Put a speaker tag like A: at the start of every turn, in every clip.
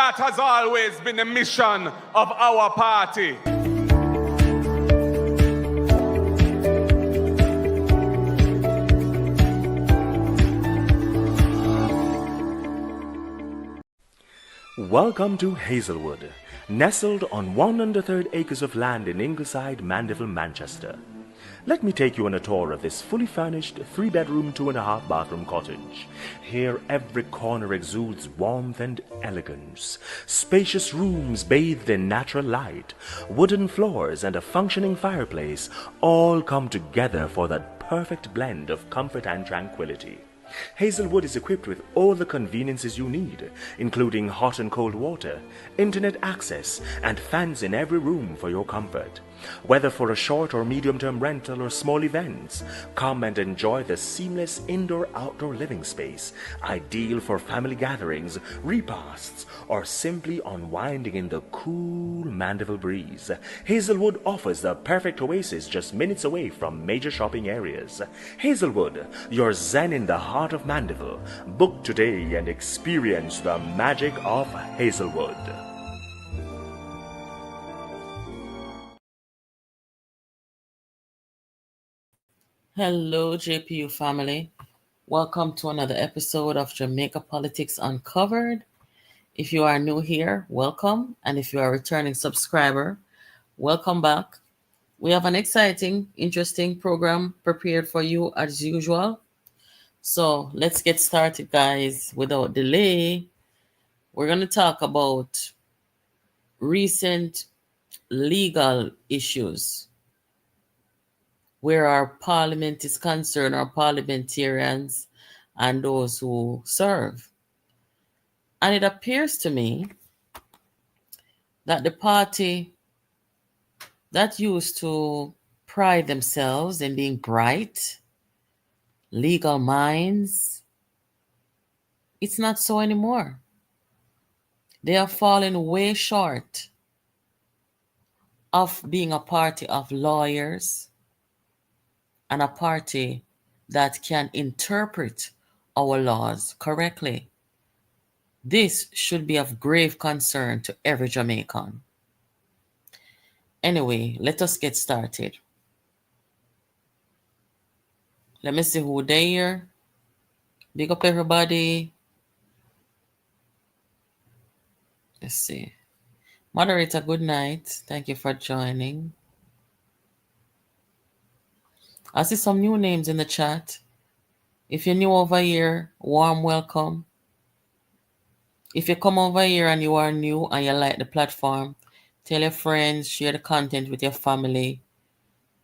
A: That has always been the mission of our party.
B: Welcome to Hazelwood, nestled on 1/3 acres of land in Ingleside, Mandeville, Manchester. Let me take you on a tour of this fully furnished 3-bedroom, 2.5 bathroom cottage. Here every corner exudes warmth and elegance. Spacious rooms bathed in natural light, wooden floors and a functioning fireplace all come together for that perfect blend of comfort and tranquility. Hazelwood is equipped with all the conveniences you need, including hot and cold water, internet access, and fans in every room for your comfort. Whether for a short or medium-term rental or small events, come and enjoy the seamless indoor-outdoor living space, ideal for family gatherings, repasts, or simply unwinding in the cool Mandeville breeze. Hazelwood offers the perfect oasis just minutes away from major shopping areas. Hazelwood, your zen in the heart of Mandeville. Book today and experience the magic of Hazelwood.
C: Hello, JPU family. Welcome to another episode of Jamaica Politics Uncovered. If you are new here, welcome. And if you are a returning subscriber, welcome back. We have an exciting, interesting program prepared for you as usual. So let's get started, guys. Without delay, we're going to talk about recent legal issues where our parliament is concerned, our parliamentarians and those who serve. And it appears to me that the party that used to pride themselves in being bright, legal minds, it's not so anymore. They are falling way short of being a party of lawyers and a party that can interpret our laws correctly. This should be of grave concern to every Jamaican. Anyway, let us get started. Let me see who there. Big up everybody. Let's see. Moderator, good night. Thank you for joining. I see some new names in the chat. If you're new over here, warm welcome. If you come over here and you are new and you like the platform, tell your friends, share the content with your family,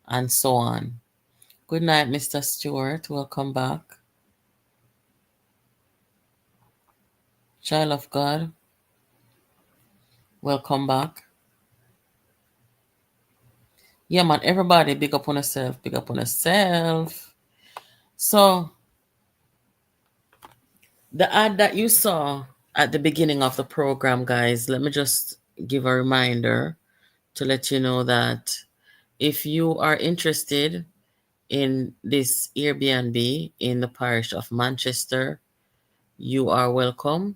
C: and so on. Good night, Mr. Stewart. Welcome back. Child of God, welcome back. Yeah, man, everybody, big up on yourself, big up on yourself. So, the ad that you saw at the beginning of the program, guys, let me just give a reminder to let you know that if you are interested in this Airbnb in the parish of Manchester, you are welcome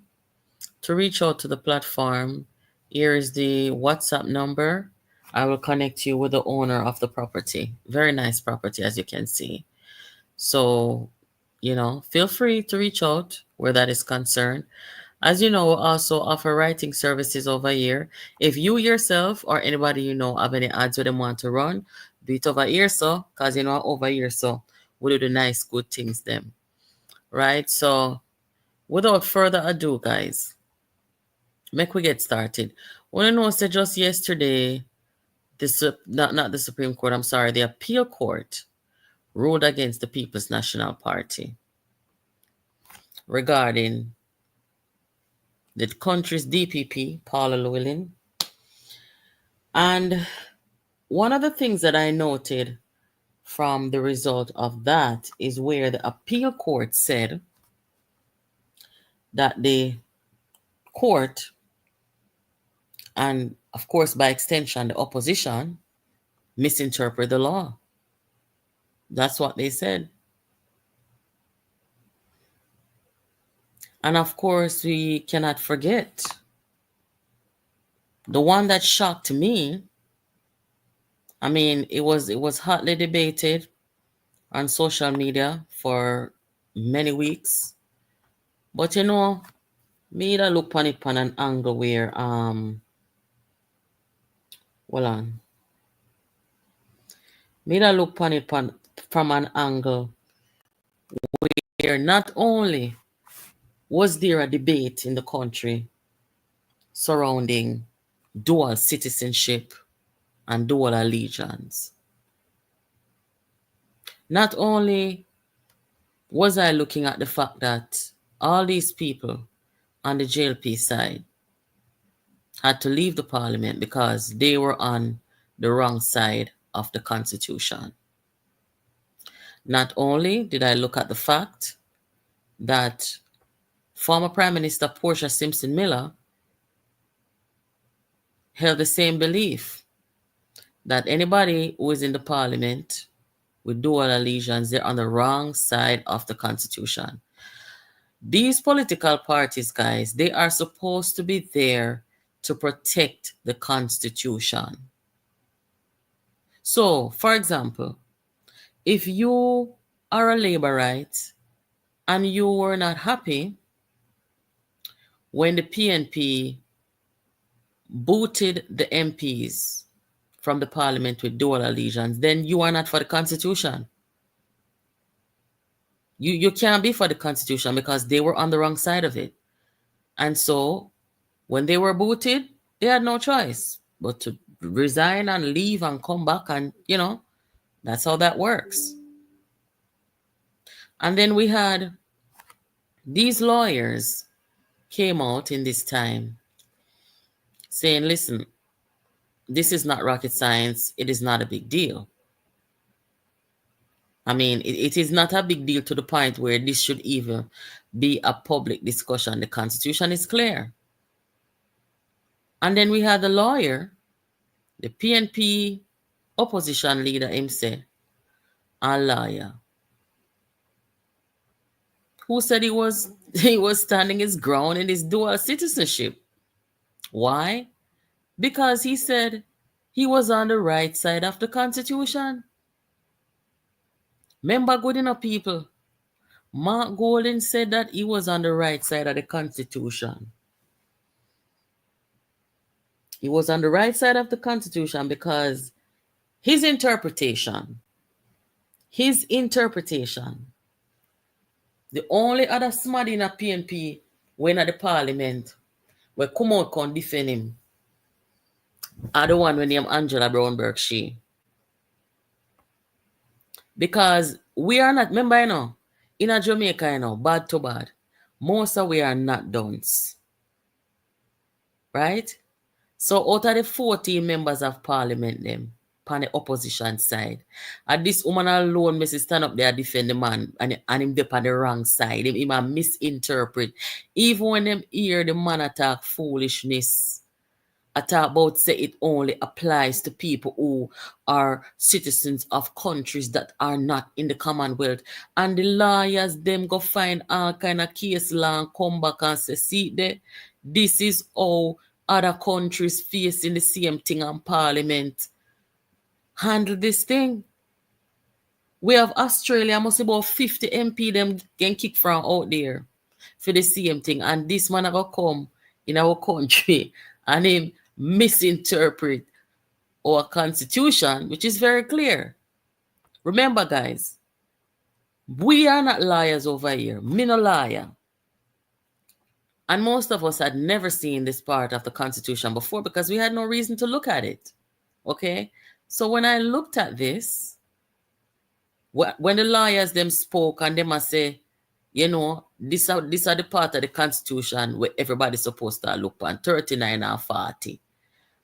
C: to reach out to the platform. Here is the WhatsApp number. I will connect you with the owner of the property. Very nice property, as you can see. So, feel free to reach out where that is concerned. As you know, we also offer writing services over here. If you yourself or anybody you know have any ads with them want to run, do it over here, so, because over here, so we do the nice, good things them. Right? So, without further ado, guys, make we get started. Want to know, say just yesterday, not the Supreme Court, I'm sorry, the Appeal Court ruled against the People's National Party regarding the country's DPP, Paula Llewellyn. And one of the things that I noted from the result of that is where the Appeal Court said that the court, and of course by extension the opposition, misinterpret the law. That's what they said. And of course we cannot forget The one that shocked me, I mean, it was hotly debated on social media for many weeks. But you know, me that look upon it from an angle where hold on. Me that look upon it from an angle where not only was there a debate in the country surrounding dual citizenship and dual allegiance. Not only was I looking at the fact that all these people on the JLP side had to leave the parliament because they were on the wrong side of the Constitution. Not only did I look at the fact that former Prime Minister Portia Simpson Miller held the same belief that anybody who is in the parliament with dual allegiance, they're on the wrong side of the Constitution. These political parties, guys, they are supposed to be there to protect the Constitution. So, for example, if you are a Labourite and you were not happy when the PNP booted the MPs from the parliament with dual allegiance, then you are not for the Constitution. You can't be for the Constitution because they were on the wrong side of it. And so when they were booted, they had no choice but to resign and leave and come back, and that's how that works. And then we had these lawyers came out in this time saying, listen, this is not rocket science. It is not a big deal. I mean, it is not a big deal to the point where this should even be a public discussion. The Constitution is clear. And then we had the lawyer, the PNP opposition leader, him say, a lawyer, who said he was standing his ground in his dual citizenship. Why? Because he said he was on the right side of the Constitution. Remember, good enough people, Mark Golden said that he was on the right side of the Constitution. He was on the right side of the Constitution because his interpretation, the only other smarty in a PNP when at the parliament where come out can defend him are the one when named Angela Brownberg she. Because we are not, remember, in a Jamaica, bad to bad, most of we are not dunce. Right? So out of the 14 members of parliament, them, on the opposition side, and this woman alone must stand up there defend the man and him dip on the wrong side. Him misinterpret. Even when them hear the man attack foolishness, attack about say it only applies to people who are citizens of countries that are not in the Commonwealth. And the lawyers them go find all kind of case law and come back and say, see, this is how other countries facing the same thing on parliament handle this thing. We have Australia, must about 50 MP them can kick from out there for the same thing. And this man will come in our country and him misinterpret our Constitution, which is very clear. Remember, guys, we are not liars over here. Me no liar. And most of us had never seen this part of the Constitution before because we had no reason to look at it. Okay? So when I looked at this, when the lawyers them spoke and they must say, this are the part of the Constitution where everybody's supposed to look on, 39 and 40.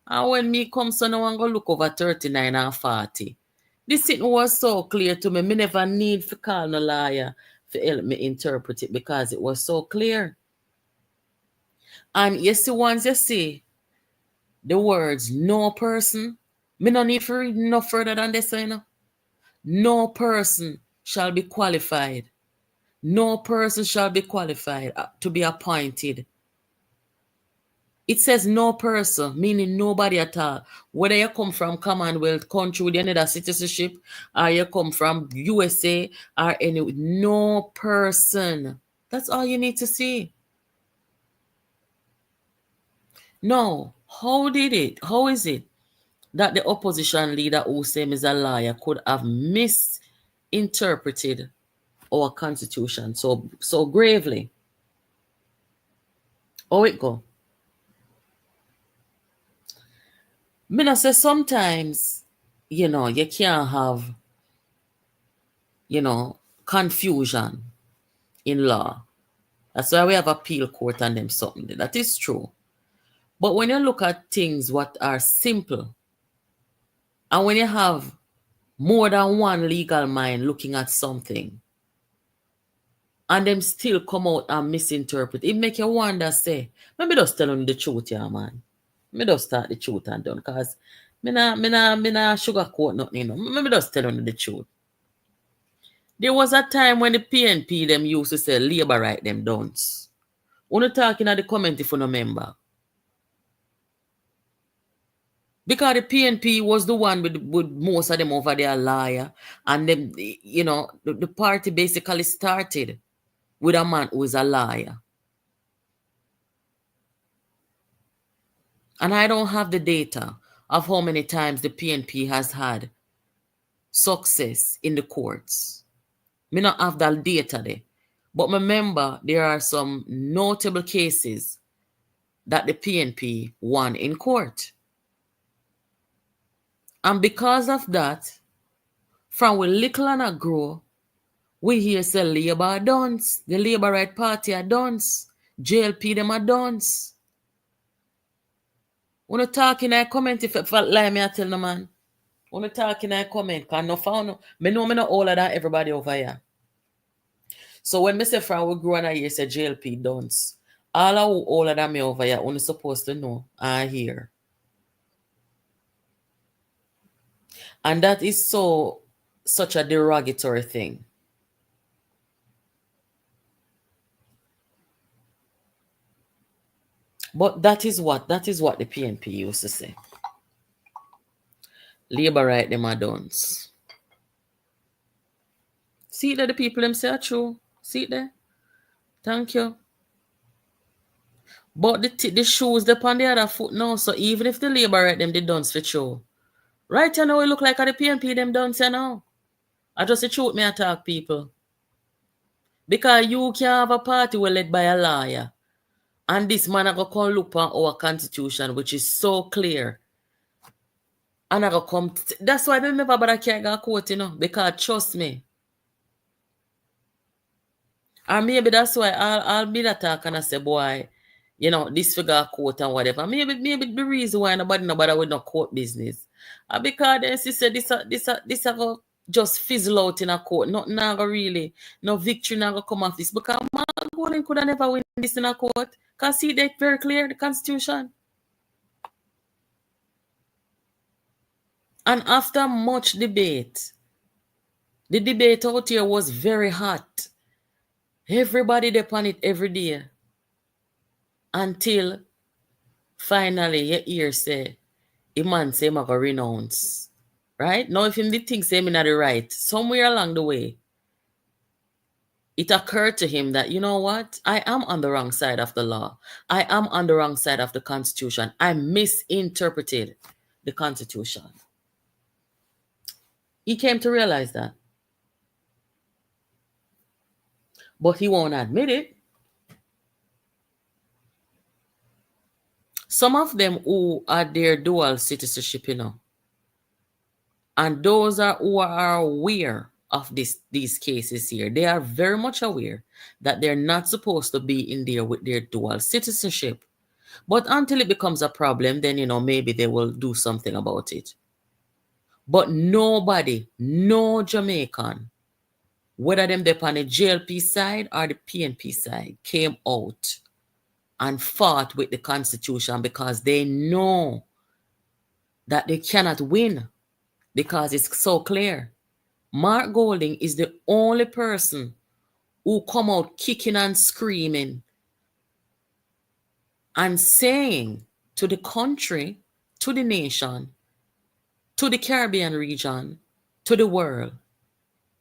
C: And when me come, so now I'm going to look over 39 and 40. This thing was so clear to me. Me never need to call no lawyer to help me interpret it because it was so clear. And you see, once you see the words no person, me no need to read no further than this, No person shall be qualified. No person shall be qualified to be appointed It says no person, meaning nobody at all. Whether you come from Commonwealth country with any other citizenship, or you come from USA, or any, no person. That's all you need to see. No, how is it that the opposition leader who says is a liar could have misinterpreted our constitution so gravely? How it go? Me not say sometimes, you can't have, confusion in law. That's why we have appeal court and them something. That is true. But when you look at things what are simple, and when you have more than one legal mind looking at something, and them still come out and misinterpret, it make you wonder, say, maybe just tell them the truth, yeah, man. Me just start the truth and done, cause me nah sugarcoat nothing, Maybe just tell them the truth. There was a time when the PNP them used to say labor right them don't. We're talking at the comment if you no member. Because the PNP was the one with most of them over there liar. And them, the party basically started with a man who is a liar. And I don't have the data of how many times the PNP has had success in the courts. Me not have that data there. But remember, there are some notable cases that the PNP won in court. And because of that, from we little and a grow, we hear say Labour are dons. The Labour Right Party are dons. JLP them are dons. When you talk in a comment, if it felt like me, I tell no man. When you talk in a comment, because no found, me know me not all of that everybody over here. So when me say from we grow and I hear say JLP dons, all of that me over here, only supposed to know I hear. And that is such a derogatory thing. But that is what the PNP used to say. Labour right them are dons. See that the people them say are true. See it there? Thank you. But the shoes they on the other foot now. So even if the Labour right them they dons for true. Right now it look like the PNP them dons now. I just the truth me attack people. Because you can have a party well led by a liar. And this man I go come look on our constitution, which is so clear. And I go come. That's why I never but I can't go court, because trust me. Or maybe that's why I'll be that talk and I say, boy, this figure court and whatever. Maybe the reason why nobody with no court business. Because then she said this go just fizzle out in a court. Not really, no victory not go come off this. Because Mark Golden could have never win this in a court. Because see that very clear, the constitution. And after much debate, the debate out here was very hot. Everybody depend it every day. Until finally you hear say, a man say I'm going to renounce. Right? Now if him did think say I'm not the right, somewhere along the way, it occurred to him that, you know what? I am on the wrong side of the law. I am on the wrong side of the Constitution. I misinterpreted the Constitution. He came to realize that. But he won't admit it. Some of them who are their dual citizenship, and those who are aware of these cases here, they are very much aware that they're not supposed to be in there with their dual citizenship. But until it becomes a problem, then, maybe they will do something about it. But nobody, no Jamaican, whether them they're on the JLP side or the PNP side, came out and fought with the Constitution because they know that they cannot win because it's so clear. Mark Golding is the only person who come out kicking and screaming and saying to the country, to the nation, to the Caribbean region, to the world,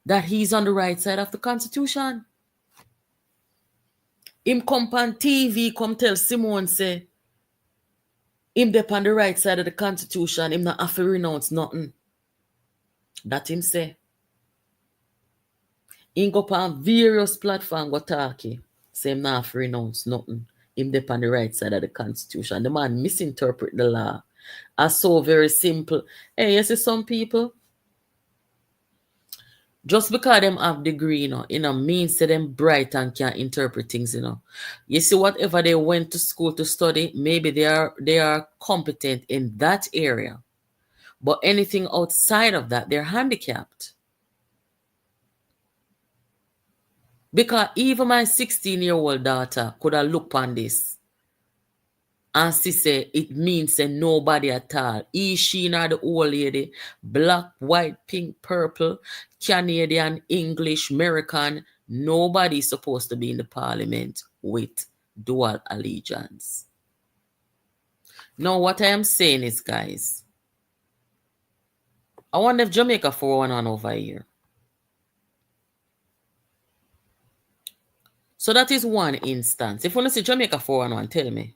C: that he's on the right side of the Constitution. Him come on TV, come tell Simone say, him dep on the right side of the Constitution, him not have to renounce nothing. That him say. Him go on various platforms go talking, say him not have to renounce nothing. Him dep on the right side of the Constitution. The man misinterpret the law. As so very simple. Hey, you see some people, just because them have degree, means that them bright and can interpret things, You see, whatever they went to school to study, maybe they are competent in that area. But anything outside of that, they're handicapped. Because even my 16-year-old daughter could have looked on this and she say it means nobody at all. He, she, nor the old lady, black, white, pink, purple, Canadian, English, American, nobody is supposed to be in the parliament with dual allegiance. Now, what I am saying is, guys, I wonder if Jamaica 411 over here. So that is one instance. If you want to see Jamaica 411, tell me.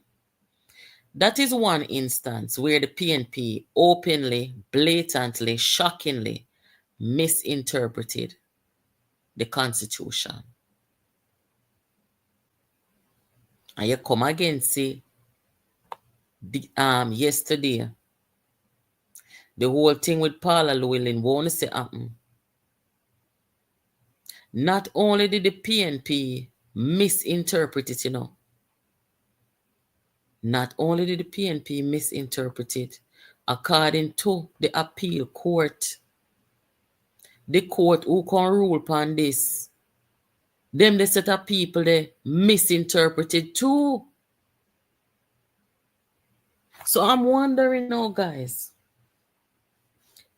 C: That is one instance where the PNP openly, blatantly, shockingly misinterpreted the Constitution. And you come again, see, yesterday, the whole thing with Paula Llewellyn won't say happen. Not only did the PNP misinterpret it, Not only did the PNP misinterpret it, according to the appeal court, the court who can rule upon this, them the set of people they misinterpreted too. So I'm wondering now, guys,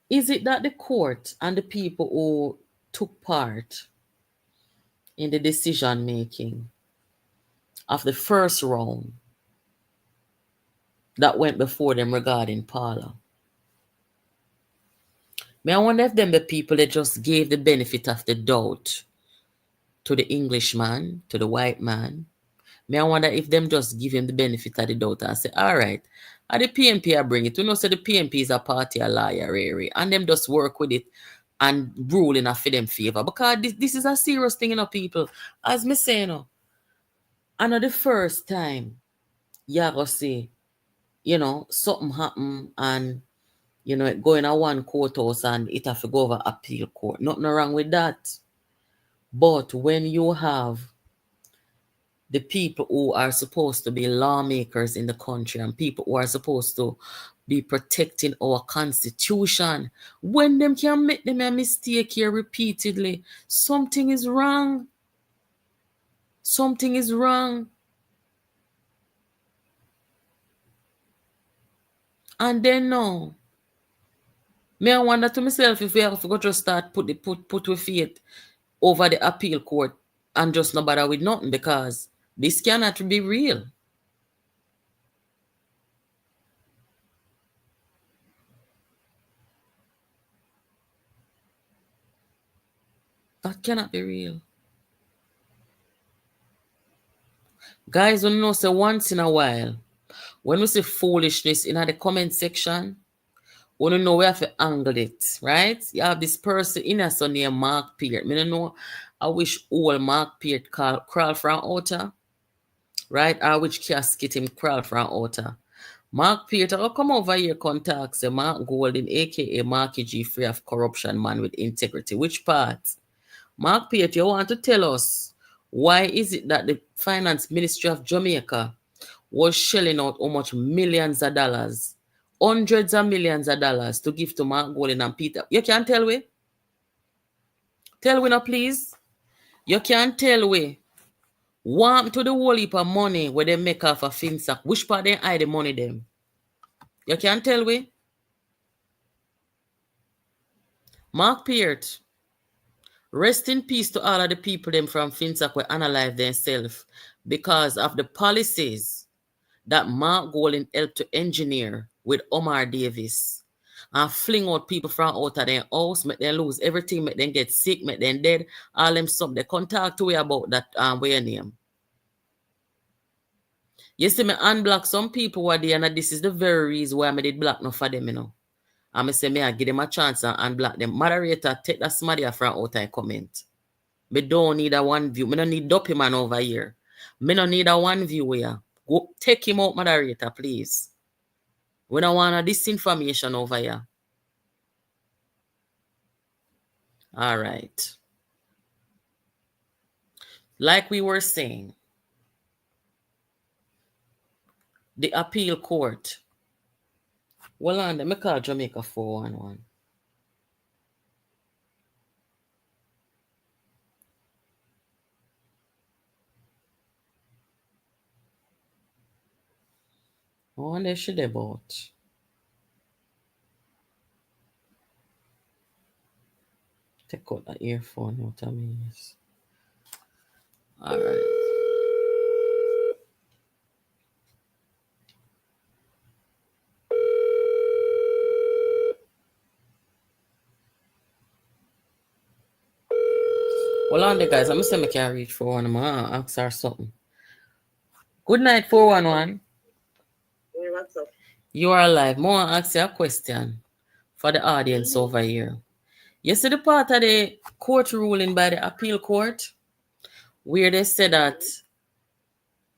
C: is it that the court and the people who took part in the decision making of the first round that went before them regarding Paula? I wonder if them the people that just gave the benefit of the doubt to the Englishman, to the white man. I wonder if them just give him the benefit of the doubt and say, all right, the PNP I bring it. You know, so the PNP is a party, a liar, and them just work with it and rule in a for them favor. Because this is a serious thing, people. As me say, I know the first time you go see, something happen and, it go in a one courthouse and it have to go over appeal court. Nothing wrong with that. But when you have the people who are supposed to be lawmakers in the country and people who are supposed to be protecting our Constitution, when them can make them a mistake here repeatedly, something is wrong. Something is wrong. And then now, I wonder to myself if we have to go just start put with faith over the appeal court and just not bother with nothing, because this cannot be real. That cannot be real. Guys, when you know, say once in a while, when we say foolishness in the comment section, we don't know where to angle it, right? You have this person in a son named Mark Peart. I don't know, I wish all Mark Peart crawl from outer, right? Or which casket him crawl from outer. Mark Peart, I'll come over here, contact say Mark Golden, aka Marky G, free of corruption, man with integrity. Which part? Mark Peart, you want to tell us why is it that the Finance Ministry of Jamaica was shelling out how much millions of dollars, hundreds of millions of dollars to give to Mark Golden and Peter? You can't tell we? Tell we now, please. You can't tell we. Want to the whole heap of money where they make off a FinSac. Which part they hide the money them? You can't tell we? Mark Peart, rest in peace to all of the people them from FinSac who analyze themselves because of the policies that Mark Golding helped to engineer with Omar Davis and fling out people from out of their house, make them lose everything, make them get sick, make them dead, all them stuff. They contact to you about that where your name. You see me unblock some people were there, and this is the very reason why I did block no for them, you know. And I say me I give them a chance and unblock them. Moderator, take that somebody from out and comment. Me don't need a one view. Me don't need dopey man over here. Me don't need a one view here. Go take him out, moderator, please. We don't want this information over here. All right. Like we were saying, the appeal court. Well, on, let me call Jamaica 411. I wonder if she about. Take out the earphone, what I mean is. All right. Well, on there, guys, I'm going to say I can reach 411. I'm going to ask her something. Good night, 411.
D: Hey, what's up?
C: You are alive. More ask you a question for the audience over here. You see the part of the court ruling by the appeal court where they said that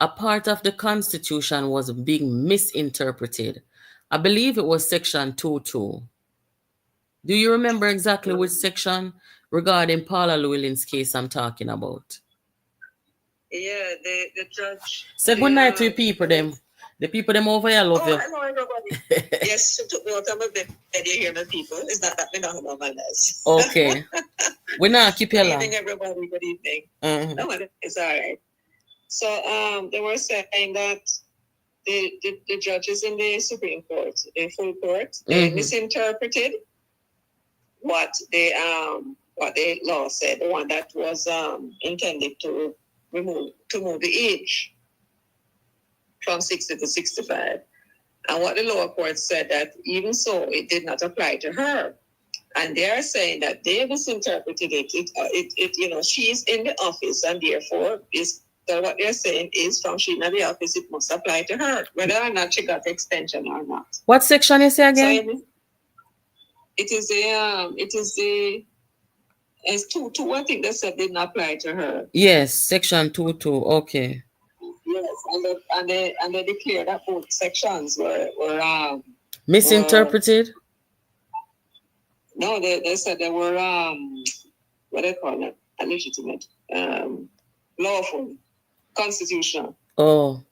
C: a part of the Constitution was being misinterpreted. I believe it was section 2.2. Do you remember exactly which section regarding Paula Llewellyn's case I'm talking about?
D: Yeah, the judge.
C: Say good night to the people them. The people them over here love you.
D: Hello, everybody. Yes, she took me out of my bed. You hear my people. It's not that we don't have manners.
C: Okay. We not keep you
D: Good
C: long.
D: evening, everybody. Good evening.
C: Mhm.
D: No, it's all right. So they were saying that the judges in the Supreme Court, the full court, they misinterpreted what the law said, the one that was intended to move the age from 60 to 65. And what the lower court said that even so, it did not apply to her. And they are saying that they misinterpreted it. She's in the office, and therefore, so what they're saying is from she's in the office, it must apply to her, whether or not she got extension or not.
C: What section you say again?
D: So it's 2.2. I think they said didn't apply to her.
C: Yes, section 2.2. Okay.
D: Yes, and they declared that both sections were
C: Misinterpreted?
D: No, they said they were what they call it, illegitimate, lawful, constitutional.
C: Oh.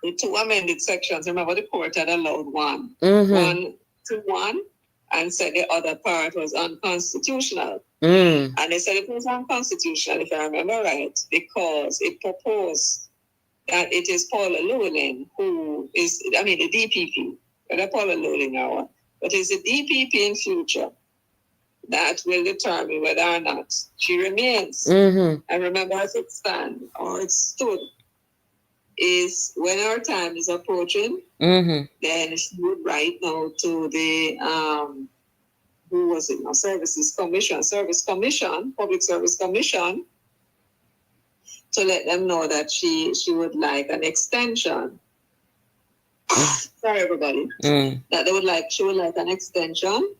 D: The two amended sections. Remember, the court had allowed one to one, and said the other part was unconstitutional. And they said it was unconstitutional, if I remember right, because it proposed that it is Paula Llewellyn who is, the DPP, whether Paula Llewellyn or what, but it's the DPP in future that will determine whether or not she remains. And remember, as it stands, or it stood, is when our time is approaching, then she would write now to the, who was it now? Public Service Commission, to let them know that she would like an extension. Sorry, everybody. That she would like an extension,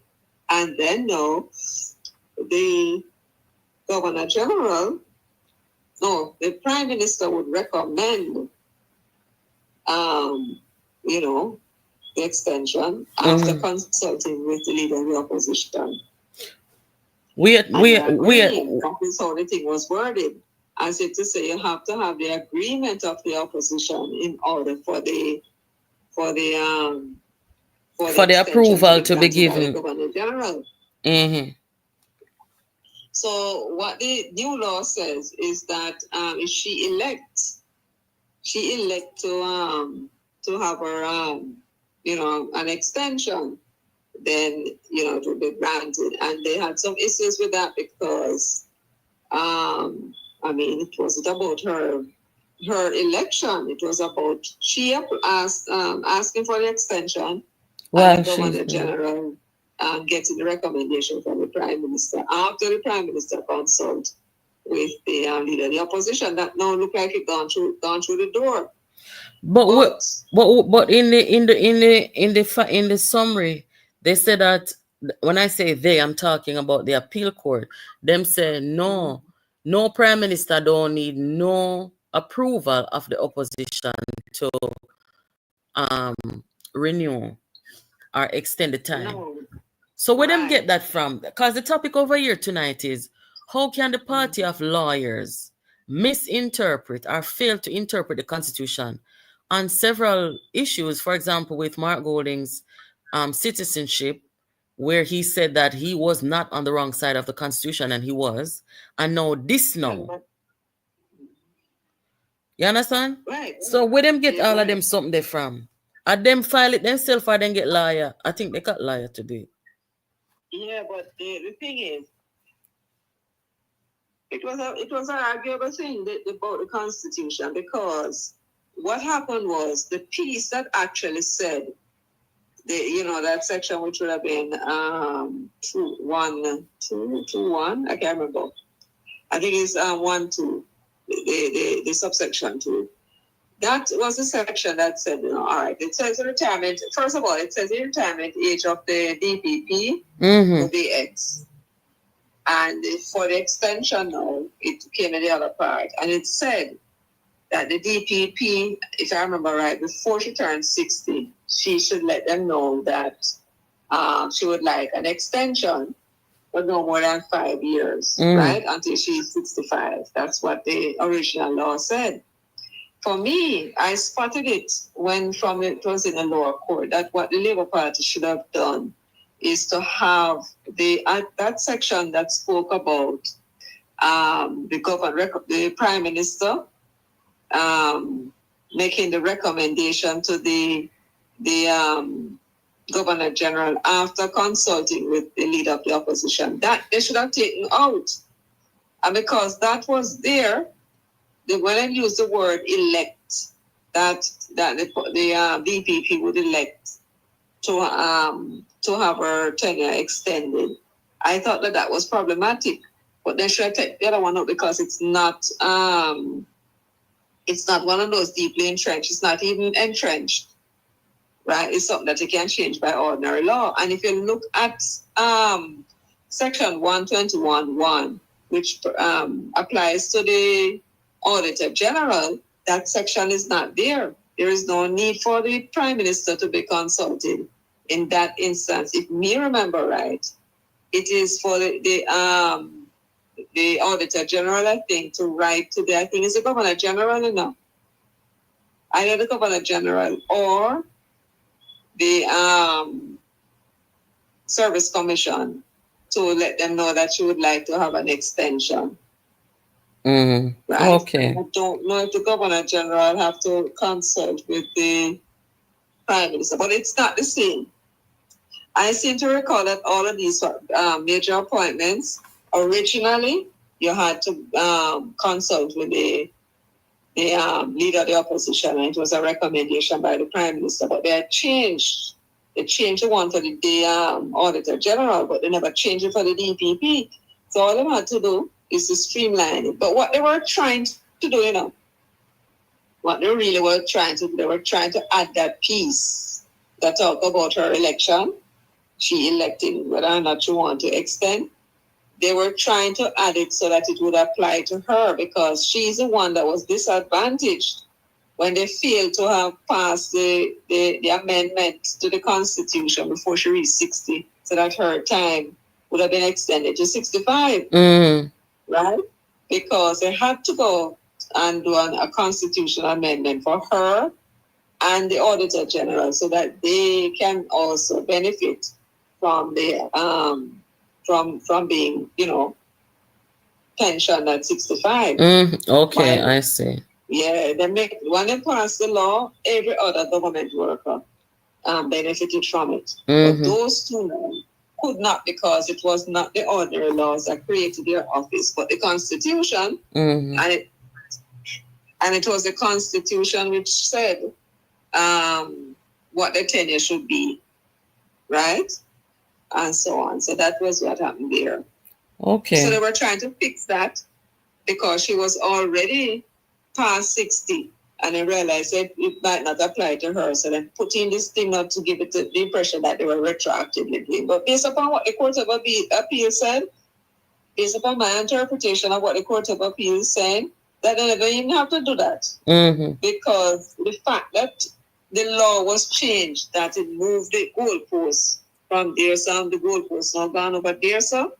D: and then the Governor General, the Prime Minister would recommend, the extension after consulting with the leader of the opposition. That is how the thing was worded, as if to say you have to have the agreement of the opposition in order for the
C: approval to be given.
D: Governor General. So what the new law says is that if she elects to have her an extension, then it will be granted. And they had some issues with that because it wasn't about her her election. It was about she asking for the extension,
C: Well,
D: and the Governor General getting the recommendation from the Prime Minister after the Prime Minister consult with the leader of the opposition. That now look like it gone through the door.
C: But in the summary, they said that when I say they, I'm talking about the appeal court. Them say no Prime Minister don't need no approval of the opposition to renew or extend the time.
D: No.
C: So where them get that from? Because the topic over here tonight is how can the party of lawyers misinterpret or fail to interpret the Constitution on several issues? For example, with Mark Golding's citizenship, where he said that he was not on the wrong side of the Constitution, and he was. And now this now. You understand?
D: Right.
C: So where them get all of them something they from? Are them file it themselves or then get liar? I think they got liar today.
D: Yeah, but the thing is, it was an arguable thing about the Constitution, because what happened was the piece that actually said that section, which would have been 2.1, I can't remember. I think it's 1.2, the subsection 2. That was the section that said, all right, it says the retirement. First of all, it says the retirement age of the DPP will be X. And for the extension now, it came in the other part. And it said that the DPP, if I remember right, before she turned 60, she should let them know that she would like an extension, but no more than 5 years, right? Until she's 65. That's what the original law said. For me, I spotted it when it was in the lower court, that what the Labour Party should have done is to have that section that spoke about the Prime Minister making the recommendation to the Governor General after consulting with the leader of the opposition. That they should have taken out. And because that was there, when I use the word elect, that the DPP would elect to have her tenure extended, I thought that was problematic. But then should I take the other one out, because it's not one of those deeply entrenched. It's not even entrenched, right? It's something that you can change by ordinary law. And if you look at section 121.1, which applies to the Auditor General, that section is not there. There is no need for the Prime Minister to be consulted in that instance. If me remember right, it is for the Auditor General, I think, to write to I think it's the Governor General, either the Governor General or the Service Commission, to let them know that she would like to have an extension. Right?
C: Okay.
D: I don't know if the Governor General have to consult with the Prime Minister, but it's not the same. I seem to recall that all of these major appointments, originally, you had to consult with the leader of the opposition, and it was a recommendation by the Prime Minister, but they had changed. They changed the one for the Auditor General, but they never changed it for the DPP. So all they had to do is to streamline it. But what they were trying to do, what they really were trying to do, they were trying to add that piece that talked about her election. She elected whether or not she wanted to extend. They were trying to add it so that it would apply to her, because she's the one that was disadvantaged when they failed to have passed the amendment to the Constitution before she reached 60, so that her time would have been extended to 65. Right? Because they had to go and do a constitutional amendment for her and the Auditor General, so that they can also benefit from the from being, pensioned at 65.
C: Okay, I see.
D: Yeah, when they pass the law, every other government worker benefited from it. But those two could not, because it was not the ordinary laws that created their office, but the Constitution. And And it was the Constitution which said what the tenure should be, right? And so on. So that was what happened there.
C: Okay.
D: So they were trying to fix that because she was already past 60 and they realized that it might not apply to her. So they put in this thing not to give it the impression that they were retroactively doing. But based upon what the Court of Appeal said, based upon my interpretation of what the Court of Appeal is saying, that they never even have to do that. Because the fact that the law was changed, that it moved the goalposts from there, some the goalposts now gone over there, so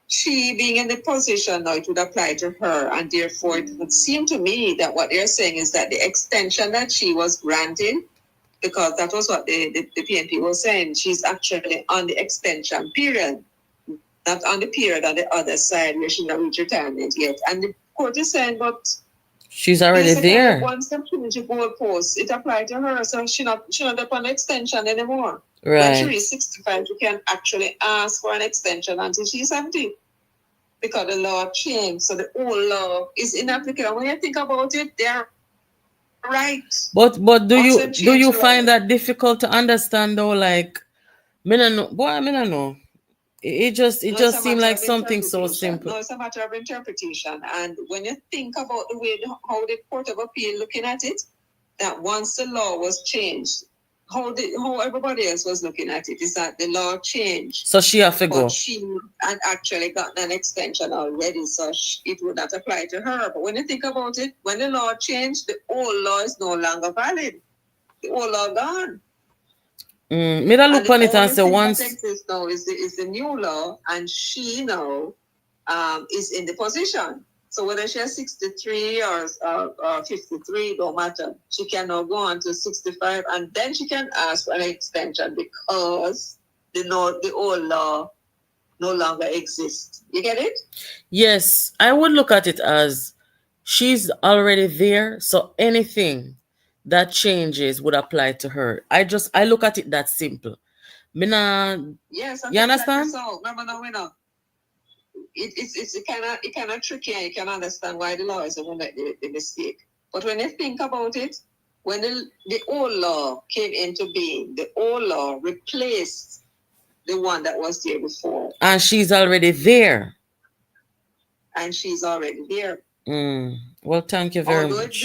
D: she being in the position now, it would apply to her, and therefore it would seem to me that what they're saying is that the extension that she was granted, because that was what the PNP was saying, she's actually on the extension period, not on the period on the other side where she's not reached retirement yet. And the court is saying, but
C: she's already there.
D: Once they change the goalposts, it applied to her, so she not up on extension anymore.
C: Right.
D: When she reaches 65, you can actually ask for an extension until she's 70. Because the law changed. So the old law is inapplicable. When you think about it, they're right.
C: But do you find that difficult to understand though? Like, I don't know. It just seemed like something so simple.
D: No, it's a matter of interpretation. And when you think about the way how the Court of Appeal looking at it, that once the law was changed, how everybody else was looking at it is that the law changed.
C: So she have to go.
D: But she had actually gotten an extension already, so it would not apply to her. But when you think about it, when the law changed, the old law is no longer valid. The old law gone.
C: Me da look on it and say once
D: what exists now is the new law, and she now is in the position. So whether she has 63 or 53, don't matter. She can now go on to 65, and then she can ask for an extension because the old law no longer exists. You get it?
C: Yes, I would look at it as she's already there, so anything that changes would apply to her. I look at it that simple.
D: Yes,
C: you understand?
D: So remember now, we know. It's kind of tricky, and you can understand why the lawyers will make the mistake. But when you think about it, when the old law came into being, the old law replaced the one that was there before.
C: And she's already there. Well, thank you very much.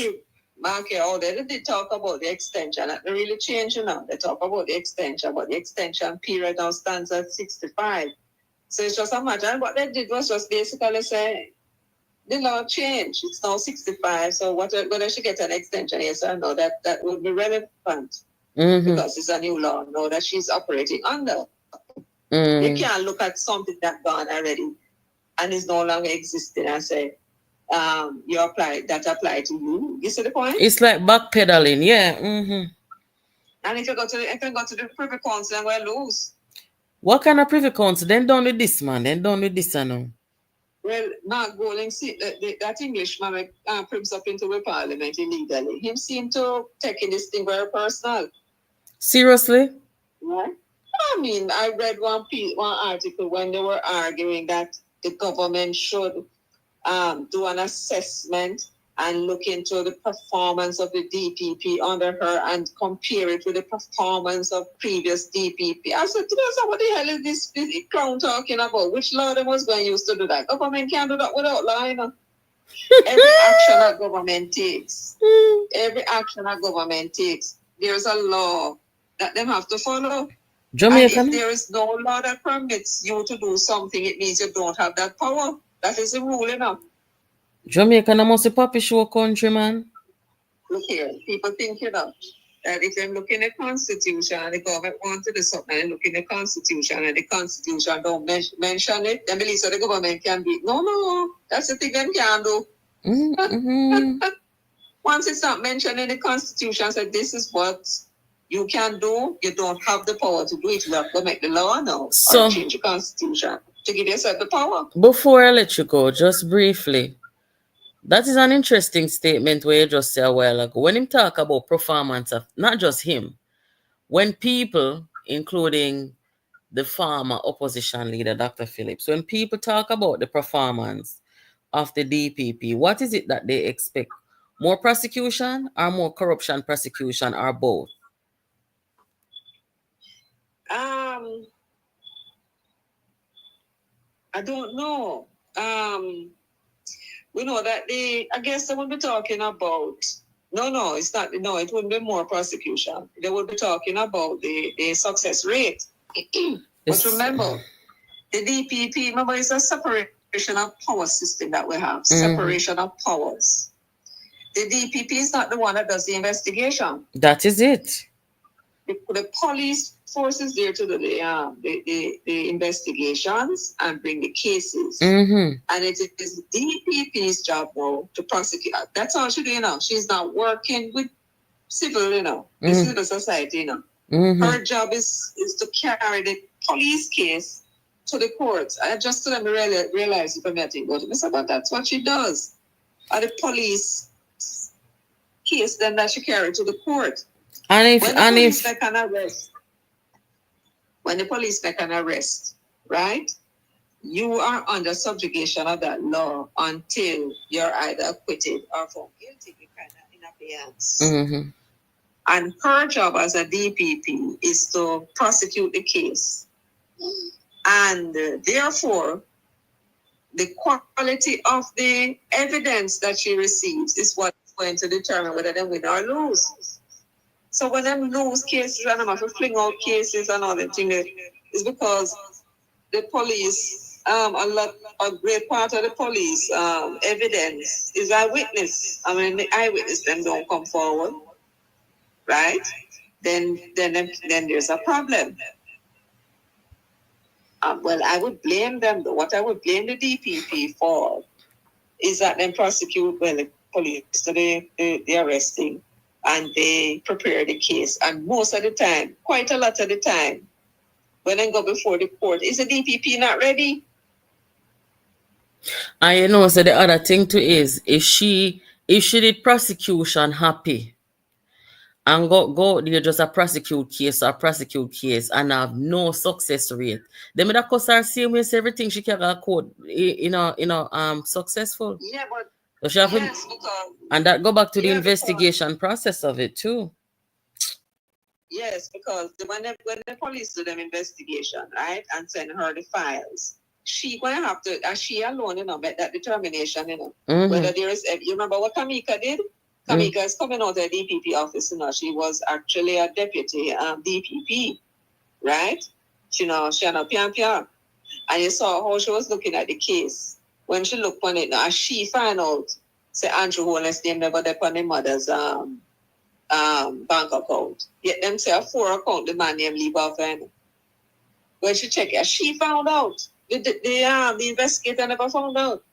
D: They did talk about the extension. They really changed, you know. They talk about the extension, but the extension period now stands at 65. So it's just a matter. And what they did was just basically say, the law changed. It's now 65. So whether she gets an extension, yes or no, that would be relevant. Because it's a new law now that she's operating under. You can't look at something that's gone already and is no longer existing and say, that apply to you. You see the point?
C: It's like backpedaling, yeah.
D: And if you go to the Privy Council and we'll lose.
C: What kind of Privy Council? Then done with this man. Then done with this now.
D: Well, Mark Golding, that Englishman prims up into the parliament illegally. Him seemed to taking this thing very personal.
C: Seriously?
D: Yeah. I mean, I read one article when they were arguing that the government should do an assessment and look into the performance of the DPP under her and compare it with the performance of previous DPP. I said, what the hell is this clown talking about? Which law they was going to use to do that? Government can't do that without law, you know. Every action that government takes, there's a law that they have to follow.
C: Jamaican?
D: And if there is no law that permits you to do something, it means you don't have that power. That is the rule, you know.
C: Jamaica must be puppy show country, man.
D: Look here, people think, you know, that if they look in the Constitution and the government wants to do something and look in the Constitution and the Constitution don't mention it, then believe so the government can be. No, that's the thing them can do. Once it's not mentioned in the Constitution, so this is what you can do, you don't have the power to do it. You have to make the law now or change the Constitution to give yourself the power.
C: Before I let you go, just briefly, that is an interesting statement where you just said a while ago. When him talk about performance of, not just him, when people, including the former opposition leader, Dr. Phillips, when people talk about the performance of the DPP, what is it that they expect More prosecution or more corruption prosecution or both?
D: I don't know. We know that I guess they would be talking about, no, it's not, no, it wouldn't be more prosecution. They would be talking about the success rate. But remember, the DPP, remember, it's a separation of power system that we have, separation of powers. The DPP is not the one that does the investigation.
C: That is it.
D: The police force is there to do the investigations and bring the cases. And it is DPP's job now to prosecute. That's all she do, She's not working with civil, the civil society, Her job is to carry the police case to the courts. I just to them realize if I'm getting good. But that's what she does. And the police case then that she carry to the court. When the police make an arrest, right? You are under subjugation of that law until you're either acquitted or found guilty in abeyance. And her job as a DPP is to prosecute the case. And therefore, the quality of the evidence that she receives is what's going to determine whether they win or lose. So when they lose cases and I'm have to fling out cases and all that thing, it's because the police, a great part of the police evidence is eyewitness. I mean, the eyewitness then don't come forward, right? Then there's a problem. Well, I would blame them. What I would blame the DPP for is that they prosecute, the police, so the arresting, and they prepare the case. And most of the time, quite a lot of the time, when they go before the court, is the DPP not ready?
C: And so the other thing too is, if she did prosecution happy, and go there just a prosecute case and have no success rate, then that cost her same way everything she can code successful.
D: Yeah, but
C: so she have
D: yes,
C: and that go back to the investigation process of it too.
D: Yes, because when the police do them investigation, right, and send her the files, she going to have to, as she alone, make that determination, whether there is, you remember what Kamika did? Kamika is coming out of the DPP office, she was actually a deputy DPP, right? She had a PNP. And you saw how she was looking at the case. When she looked on it, as she found out, say Andrew Holness name never there on the mother's bank account. Yet them say a 4 account, the man name leave off. And when she checked it, she found out. The investigator never found out.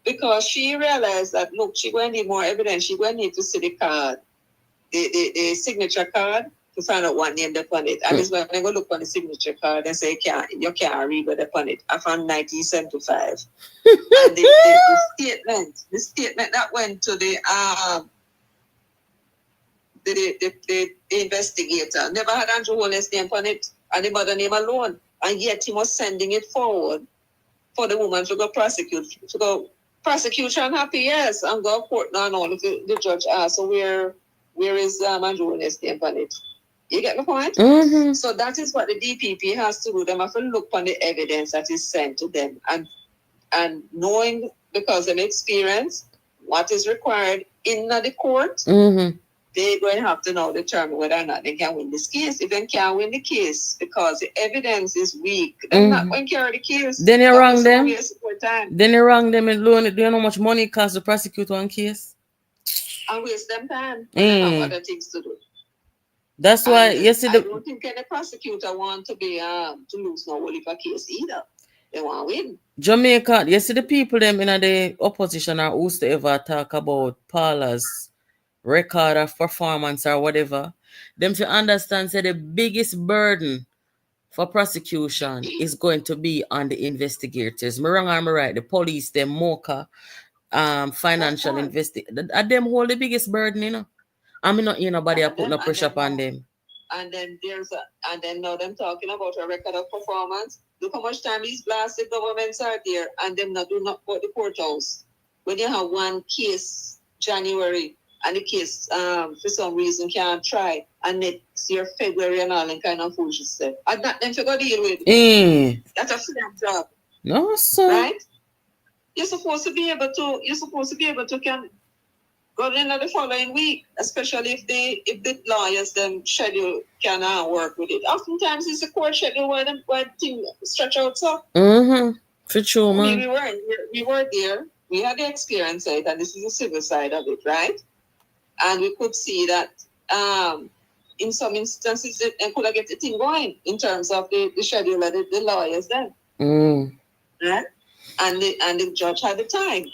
D: Because she realized that, look, she going to need more evidence. She going to need to see the card, the signature card, to find out what name they on it. And it's when they go look on the signature card and say, you can't read what they on it. I found 1975. And the statement that went to the investigator never had Andrew Holness' name on it and the mother name alone. And yet he was sending it forward for the woman to go prosecute. To go prosecution happy, yes, and go to court now. No, the judge asked, so where is Andrew Holness' name on it? You get the point? So that is what the DPP has to do. They have to look on the evidence that is sent to them and knowing, because of experience, what is required in the court, they're going to have to now determine whether or not they can win this case. If they can't win the case because the evidence is weak, they're not going to carry the case.
C: Then you wrong them. Then you wrong them and loan it. Do you know how much money it costs to prosecute one case?
D: And waste them time. They have other things to do.
C: That's why
D: I don't think any prosecutor want to be to lose no only for case either. They want to win.
C: Jamaica, you see the people them in the opposition are used to ever talk about Paula's record of performance or whatever. Them to understand say the biggest burden for prosecution is going to be on the investigators. Me wrong or me right? The police, them mocha, financial investigators. Them hold the biggest burden, I'm not nobody are putting no pressure on them.
D: And then now them talking about a record of performance. Look how much time these blasted governments are there and them not do not go to the courthouse. When you have one case January and the case for some reason can't try, and next year February and all and kind of foolishness stuff. And that them figure deal with. That's a freedom job.
C: No, sir.
D: Right? You're supposed to be able to can go in the following week, especially if the lawyers them schedule can work with it. Oftentimes it's a court schedule where thing stretch out so.
C: For sure, man.
D: We were there. We had the experience of it, and this is the civil side of it, right? And we could see that in some instances it could have get the thing going in terms of the schedule of the lawyers then. Right? And the judge had the time.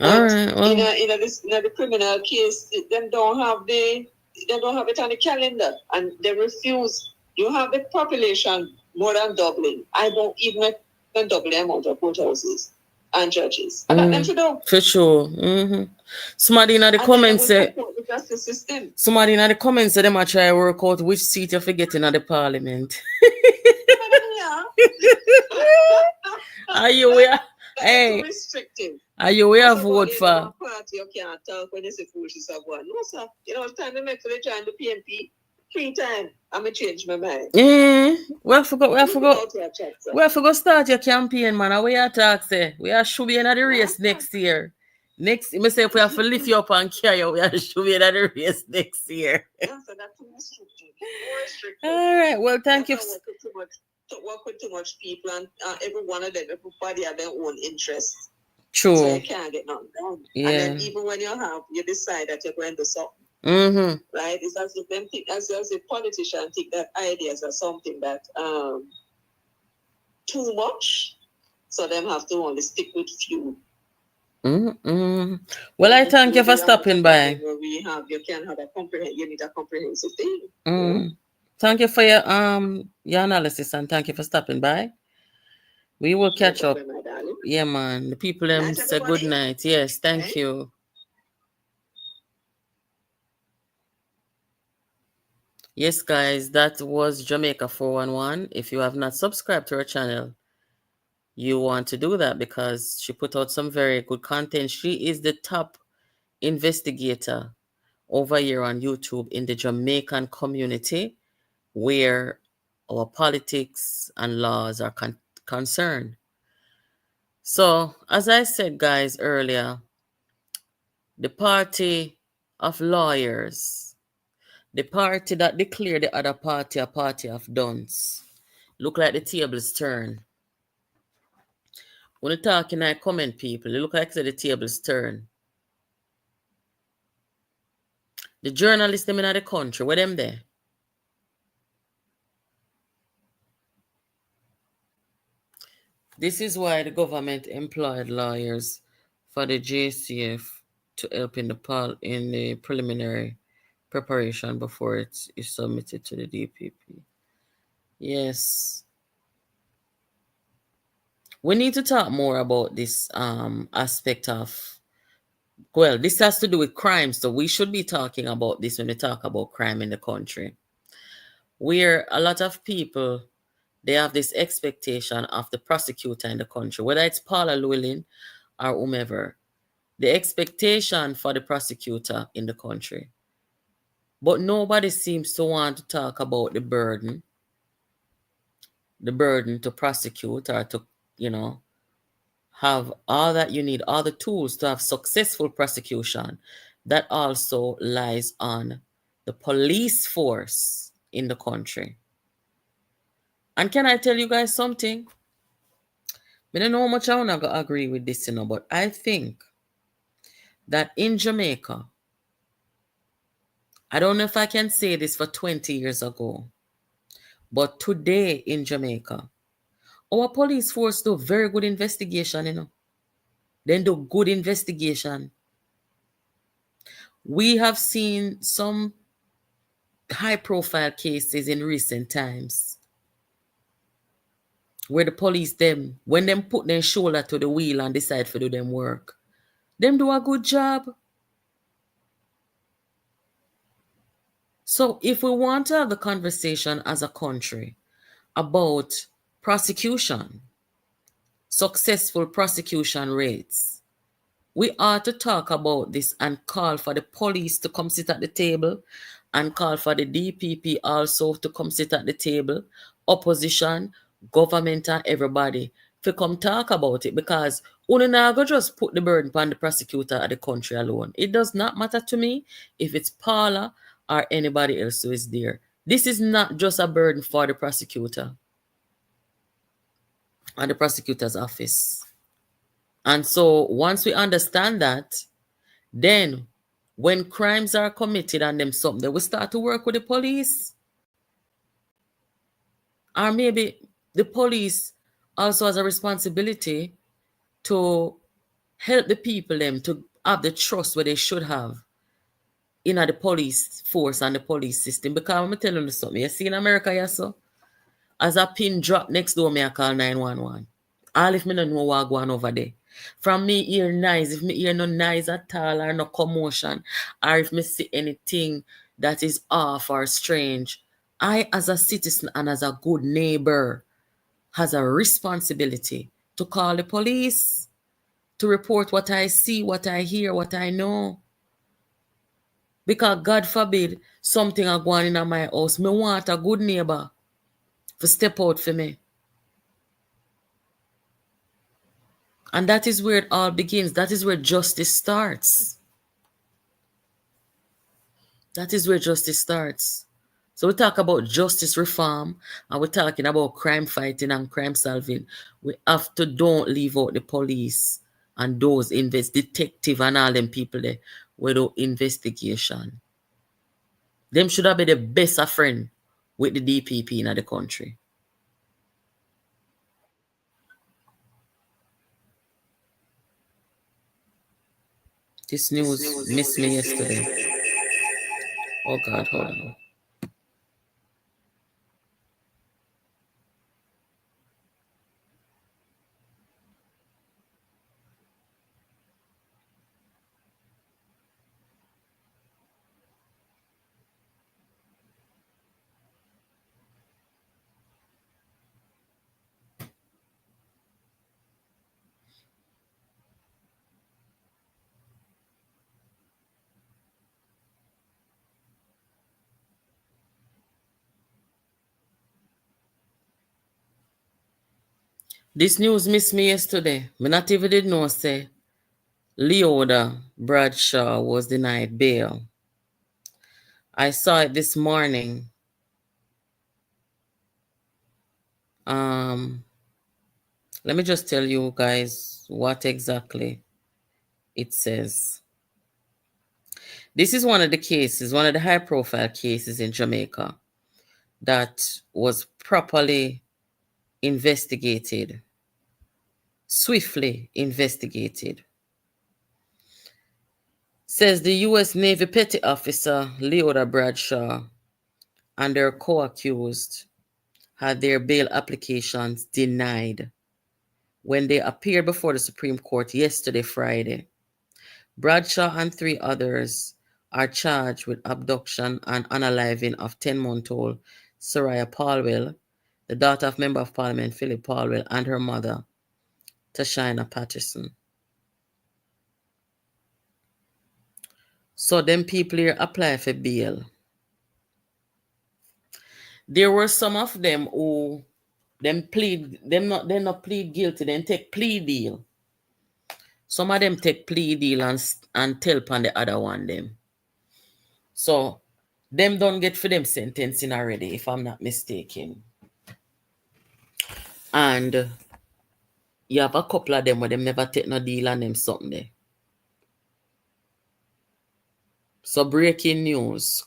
C: All right. Well.
D: In the criminal case, they don't have it on the calendar, and they refuse. You have the population more than doubling. I don't even double the amount of courthouses and judges. And that them to do.
C: For sure. Somebody in the comments said. Somebody in the comments said they might try to work out which seat you're forgetting at the parliament. Are you aware? Hey.
D: Restrictive.
C: Are you aware of vote for?
D: You can't talk when you say foolishness of one. No, sir. You know, it's time to make for the join the PNP. 3 times. I'm going to change my mind.
C: We forgot start your campaign, man. We are talking. We are should be in the race next year. Next, I say if we have to lift you up and carry you, we are should be in the race next year.
D: Yeah, so that's too restrictive. More restrictive.
C: All right. Well, thank you.
D: Work with too much people, and every one of them, everybody have their own interests.
C: True.
D: So you can't get nothing done.
C: Yeah.
D: And then even when you decide that you're going to something. Right? It's as if them think, as a politician think that ideas are something that too much, so them have to only stick with few.
C: Well, I thank you for stopping by.
D: You need a comprehensive thing.
C: Thank you for your analysis, and thank you for stopping by. We will catch up. Yeah, man. The people them say good night. Yes, thank you. Yes, guys, that was Jamaica 411. If you have not subscribed to her channel, you want to do that because she put out some very good content. She is the top investigator over here on YouTube in the Jamaican community where our politics and laws are concerned. So, as I said, guys, earlier, the party of lawyers, the party that declared the other party a party of dunce, look like the tables turn. When you talk in I comment, people, it look like the tables turn. The journalists them in the country, where them there? This is why the government employed lawyers for the JCF to help in the preliminary preparation before it is submitted to the DPP. Yes. We need to talk more about this aspect of, well, this has to do with crime, so we should be talking about this when we talk about crime in the country. Where a lot of people, they have this expectation of the prosecutor in the country, whether it's Paula Llewellyn or whomever, the expectation for the prosecutor in the country. But nobody seems to want to talk about the burden to prosecute or to, have all that you need, all the tools to have successful prosecution. That also lies on the police force in the country. And can I tell you guys something? I don't know how much I want to agree with this, but I think that in Jamaica, I don't know if I can say this for 20 years ago, but today in Jamaica, our police force do very good investigation, They do good investigation. We have seen some high-profile cases in recent times where the police, when them put their shoulder to the wheel and decide to do them work, them do a good job. So if we want to have the conversation as a country about prosecution, successful prosecution rates, we ought to talk about this and call for the police to come sit at the table and call for the DPP also to come sit at the table, opposition, government and everybody to come talk about it, because Unago just put the burden upon the prosecutor at the country alone. It does not matter to me if it's Paula or anybody else who is there. This is not just a burden for the prosecutor and the prosecutor's office. And so once we understand that, then when crimes are committed and them something, we start to work with the police. Or maybe the police also has a responsibility to help the people them to have the trust where they should have in the police force and the police system. Because I'm telling you something, you see in America, yes, so as a pin drop next door, me I call 911. All if me don't know what going over there. From me hear noise, if me hear no noise at all or no commotion, or if me see anything that is off or strange, I as a citizen and as a good neighbor has a responsibility to call the police, to report what I see, what I hear, what I know. Because God forbid something are going in my house, me want a good neighbor to step out for me. And that is where it all begins. That is where justice starts. That is where justice starts. So we talk about justice reform and we're talking about crime fighting and crime solving. We have to don't leave out the police and those detective and all them people there without investigation. Them should have been the best of friend with the DPP in the country. This news missed me yesterday. Oh God, hold on. This news missed me yesterday. Me not even did know say Leoda Bradshaw was denied bail. I saw it this morning. Let me just tell you guys what exactly it says. This is one of the cases, one of the high-profile cases in Jamaica that was properly investigated, swiftly investigated. Says the U.S. Navy Petty Officer Leoda Bradshaw and their co-accused had their bail applications denied when they appeared before the Supreme Court yesterday, Friday. Bradshaw and 3 others are charged with abduction and unaliving of 10-month-old Soraya Paulwell, the daughter of Member of Parliament Philip Paulwell, and her mother, Tashina Patterson. So them people here apply for bail. There were some of them who they not plead guilty, then take plea deal. Some of them take plea deal and tell upon the other one them. So them don't get for them sentencing already, if I'm not mistaken. And you have a couple of them where them never take no deal and them something there. So breaking news.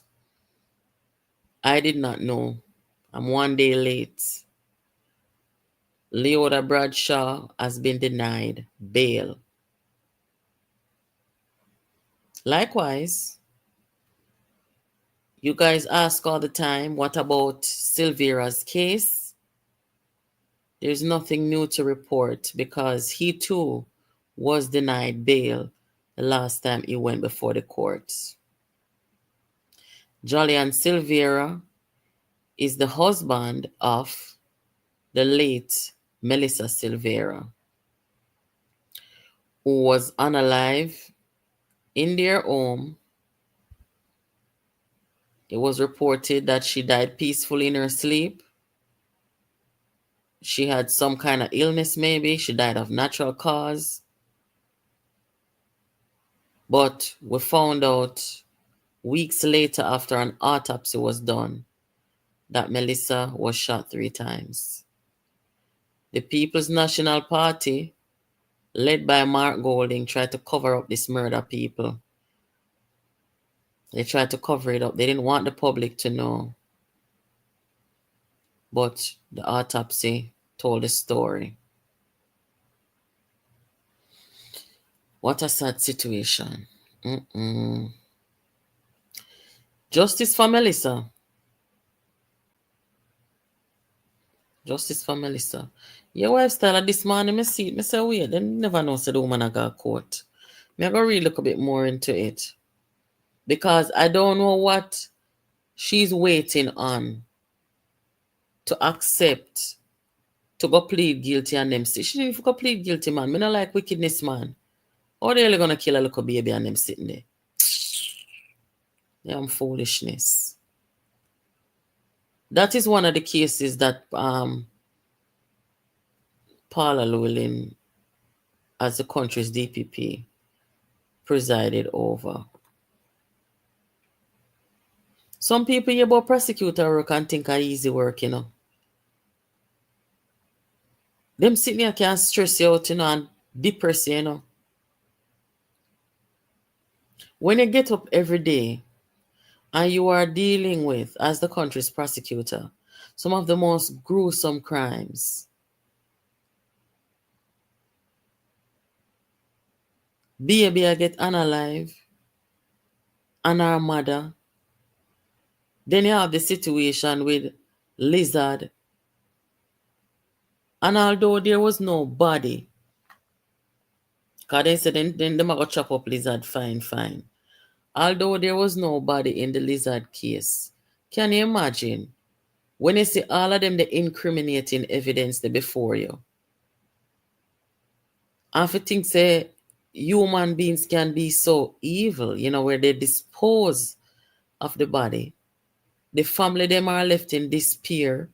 C: I did not know. I'm 1 day late. Leoda Bradshaw has been denied bail. Likewise, you guys ask all the time, what about Silvera's case? There's nothing new to report because he too was denied bail the last time he went before the courts. Jollian Silvera is the husband of the late Melissa Silvera, who was unalive in their home. It was reported that she died peacefully in her sleep. She had some kind of illness, maybe. She died of natural cause. But we found out weeks later, after an autopsy was done, that Melissa was shot 3 times. The People's National Party, led by Mark Golding, tried to cover up this murder, people. They tried to cover it up. They didn't want the public to know. But the autopsy told the story. What a sad situation. Justice for Melissa. Justice for Melissa. Your wife style this morning, I see it. I say, wait, they never know said the woman I got caught. I go read look a bit more into it. Because I don't know what she's waiting on to accept to go plead guilty and them sit. She didn't even go plead guilty, man. Me not like wickedness, man. Or they really gonna kill a little baby and them sitting there. Damn foolishness. That is one of the cases that Paula Llewellyn, as the country's DPP, presided over. Some people hear about prosecutor work and think it's easy work, you know. Them sitting here can stress you out, you know, and depress you, you know. When you get up every day and you are dealing with, as the country's prosecutor, some of the most gruesome crimes, baby I get unalive, and our mother. Then you have the situation with Lizard. And although there was no body, because they said then they might go chop up Lizard, fine. Although there was no body in the Lizard case, can you imagine when you see all of them the incriminating evidence there before you? And if you think say human beings can be so evil, you know, where they dispose of the body, the family them are left in despair,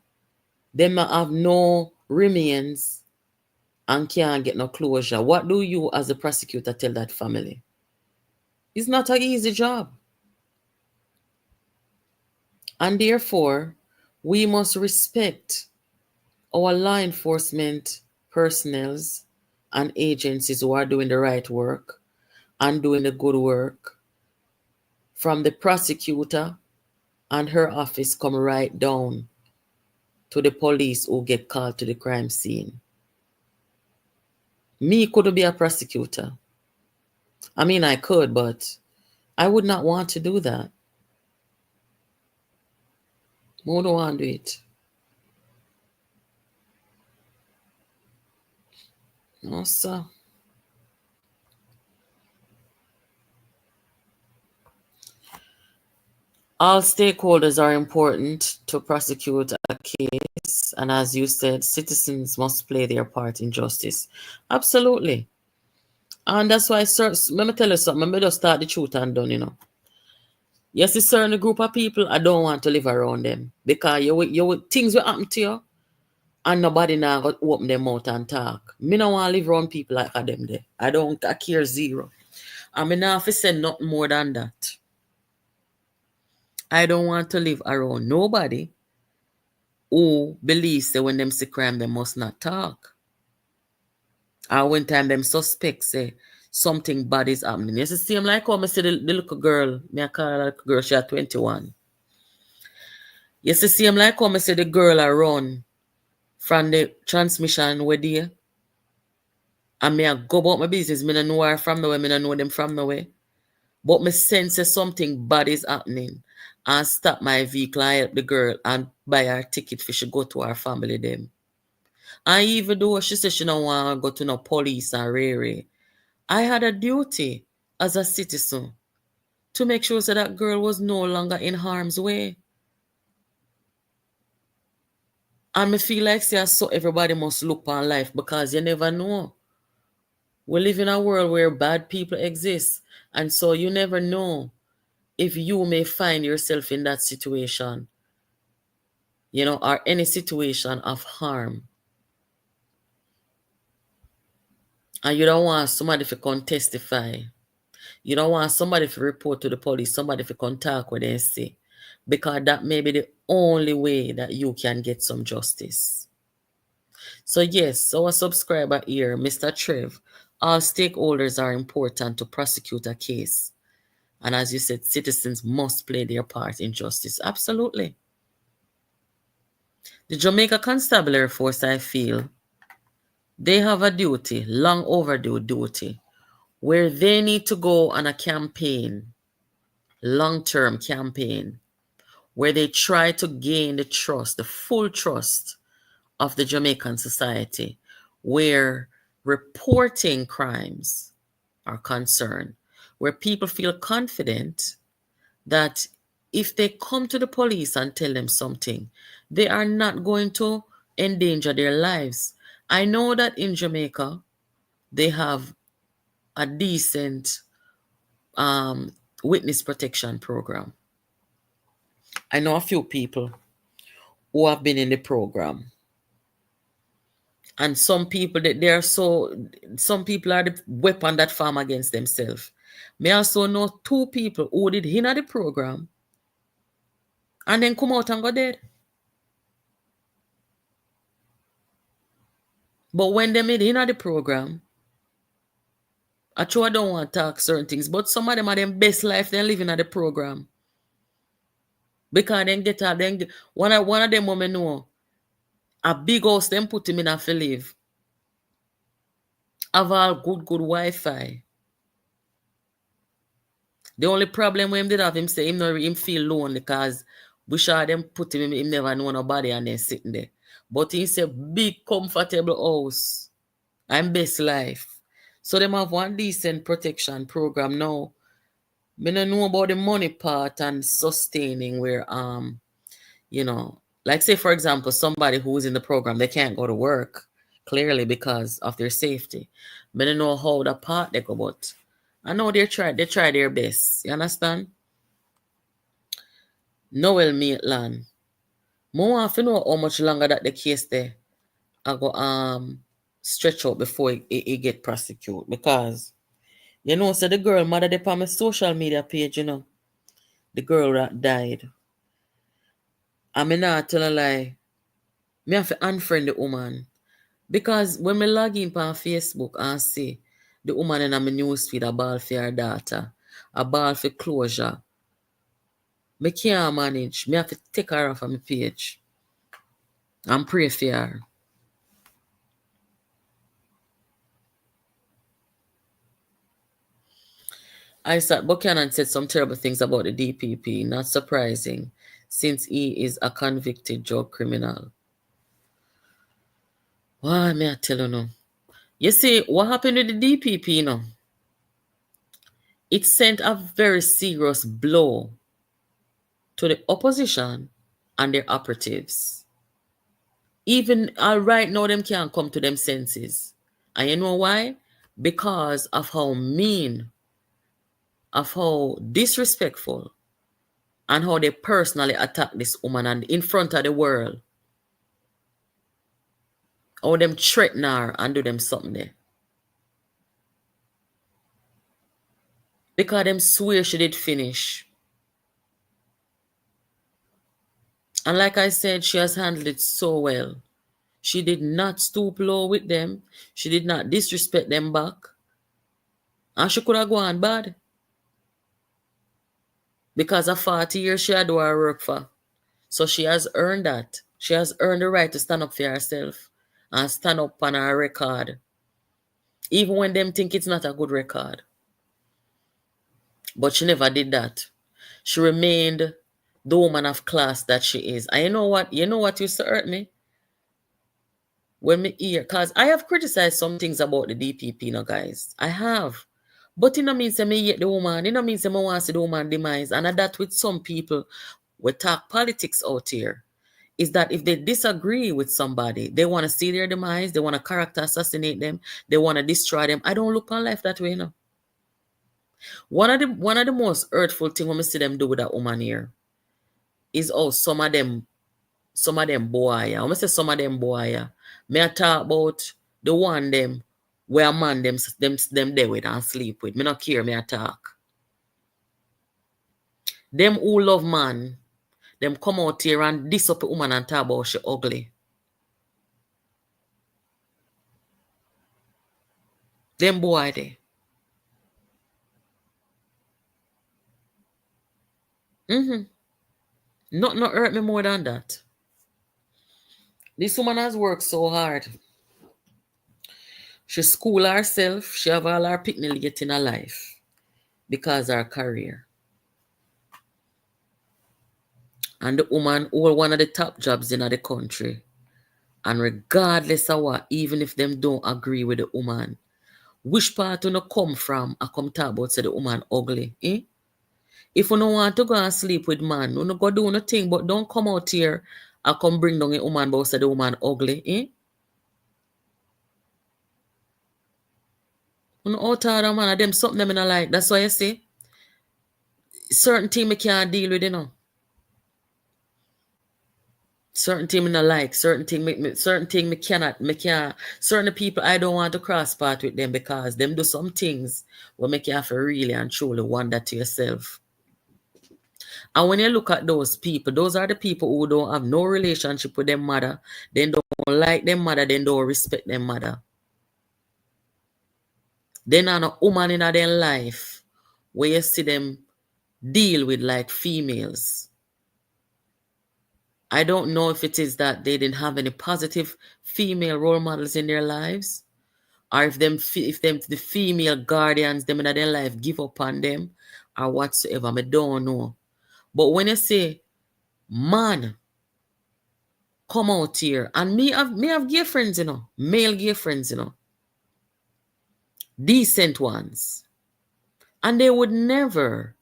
C: they might have no remains and can't get no closure. What do you as a prosecutor tell that family? It's not an easy job. And therefore, we must respect our law enforcement personnel and agencies who are doing the right work and doing the good work, from the prosecutor and her office come right down to the police who get called to the crime scene. Me couldn't be a prosecutor. I mean, I could, but I would not want to do that. I don't want to do it. No, sir. All stakeholders are important to prosecute a case, and as you said, citizens must play their part in justice. Absolutely. And that's why, sir, let me tell you something. Let me just start the truth and done, you know. Yes, a certain group of people, I don't want to live around them. Because things will happen to you, and nobody now got open their mouth and talk. Me don't want to live around people like them there. I care zero. And me not have to say nothing more than that. I don't want to live around nobody who believes that when them see crime, they must not talk. Or when time them suspect say something bad is happening. You see, same like how I say the little girl, me I call her little girl, she at 21. You see, same like how I say the girl I run from the transmission where there. And me I go about my business. Me don't know her from nowhere, me don't know them from nowhere. But me sense something bad is happening. And stop my vehicle and help the girl and buy her ticket for she go to her family them. And even though she said she don't want to go to no police and rare, I had a duty as a citizen to make sure that girl was no longer in harm's way. And me feel like so everybody must look on life because you never know We live in a world where bad people exist. And so you never know if you may find yourself in that situation, or any situation of harm. And you don't want somebody to come testify. You don't want somebody to report to the police, somebody to come talk with them say, because that may be the only way that you can get some justice. So yes, our subscriber here, Mr. Trev, all stakeholders are important to prosecute a case. And as you said, citizens must play their part in justice. Absolutely. The Jamaica Constabulary Force, I feel, they have a duty, long overdue duty, where they need to go on a campaign, long-term campaign, where they try to gain the trust, the full trust of the Jamaican society, where reporting crimes are concerned, where people feel confident that if they come to the police and tell them something, they are not going to endanger their lives. I know that in Jamaica, they have a decent witness protection program. I know a few people who have been in the program. And some people some people are the weapon that form against themselves. Me also know 2 people who did in the program and then come out and go dead. But when they made in the program, I don't want to talk certain things, but some of them are them best life they living at the program. Because then get out, one of them women know a big house them put him in a live. Have all good Wi-Fi. The only problem with him did have him say him feel lonely because we sure them put him never know nobody and then sitting there. But he say big comfortable house and best life. So them have one decent protection program now. Me don't know about the money part and sustaining where like say for example somebody who is in the program, they can't go to work clearly because of their safety. Me don't know how that part they go, but I know they try their best. You understand? Noel Maitland. More want to know how much longer that the case there I go stretch out before it get prosecuted. Because so the girl mother they on my social media page, the girl that died. I mean not tell a lie. Me have to unfriend the woman. Because when me log in on Facebook and see the woman in my newsfeed a ball for her daughter, a ball for closure, me can't manage. Me have to take her off of my page and pray for her. Isaac Buchanan said some terrible things about the DPP. Not surprising, since he is a convicted drug criminal. Why may I tell you now? You see, what happened with the DPP It sent a very serious blow to the opposition and their operatives. Even right now, them can't come to them senses. And you know why? Because of how mean, of how disrespectful, and how they personally attack this woman and in front of the world. How them threaten her and do them something there. Because them swear she did finish. And like I said, she has handled it so well. She did not stoop low with them. She did not disrespect them back. And she could have gone bad. Because of 40 years she had to her work for. So she has earned that. She has earned the right to stand up for herself. And stand up on her record. Even when them think it's not a good record. But she never did that. She remained the woman of class that she is. And you know what? Used to hurt me? When me hear, because I have criticized some things about the DPP, guys. I have. But it don't mean say me hate the woman. It don't mean say me want to see the woman demise. And that with some people, we talk politics out here. is that if they disagree with somebody, they want to see their demise, they want to character assassinate them, they want to destroy them. I don't look on life that way, you know. One of the most hurtful things when I see them do with that woman here is some of them boy. When I say some of them boy, may I talk about the one them where a man them there with and sleep with. Me not care, me I talk. Them who love man, them come out here and diss up a woman and talk about she ugly. Them boy there. Nothing hurt me more than that. This woman has worked so hard. She school herself. She have all her picnic late in her life because of her career. And the woman hold one of the top jobs in the country. And regardless of what, even if them don't agree with the woman, which part you come from, I come talk about say the woman ugly. Eh? If you don't want to go and sleep with man, you don't go do nothing, but don't come out here and come bring down a woman but say the woman ugly. Eh? You know, out of man, them something them in a like. That's why I say certain things I can't deal with, you know. Certain things I like, certain things me can't. Certain people I don't want to cross path with them because them do some things will make you have to really and truly wonder to yourself. And when you look at those people, those are the people who don't have no relationship with their mother. They don't like their mother, they don't respect their mother. They're not a woman in their life where you see them deal with like females. I don't know if it is that they didn't have any positive female role models in their lives, or if the female guardians them in their life give up on them, or whatsoever. I don't know. But when you say, man, come out here, and me have gay friends, you know, male gay friends, you know, decent ones, and they would never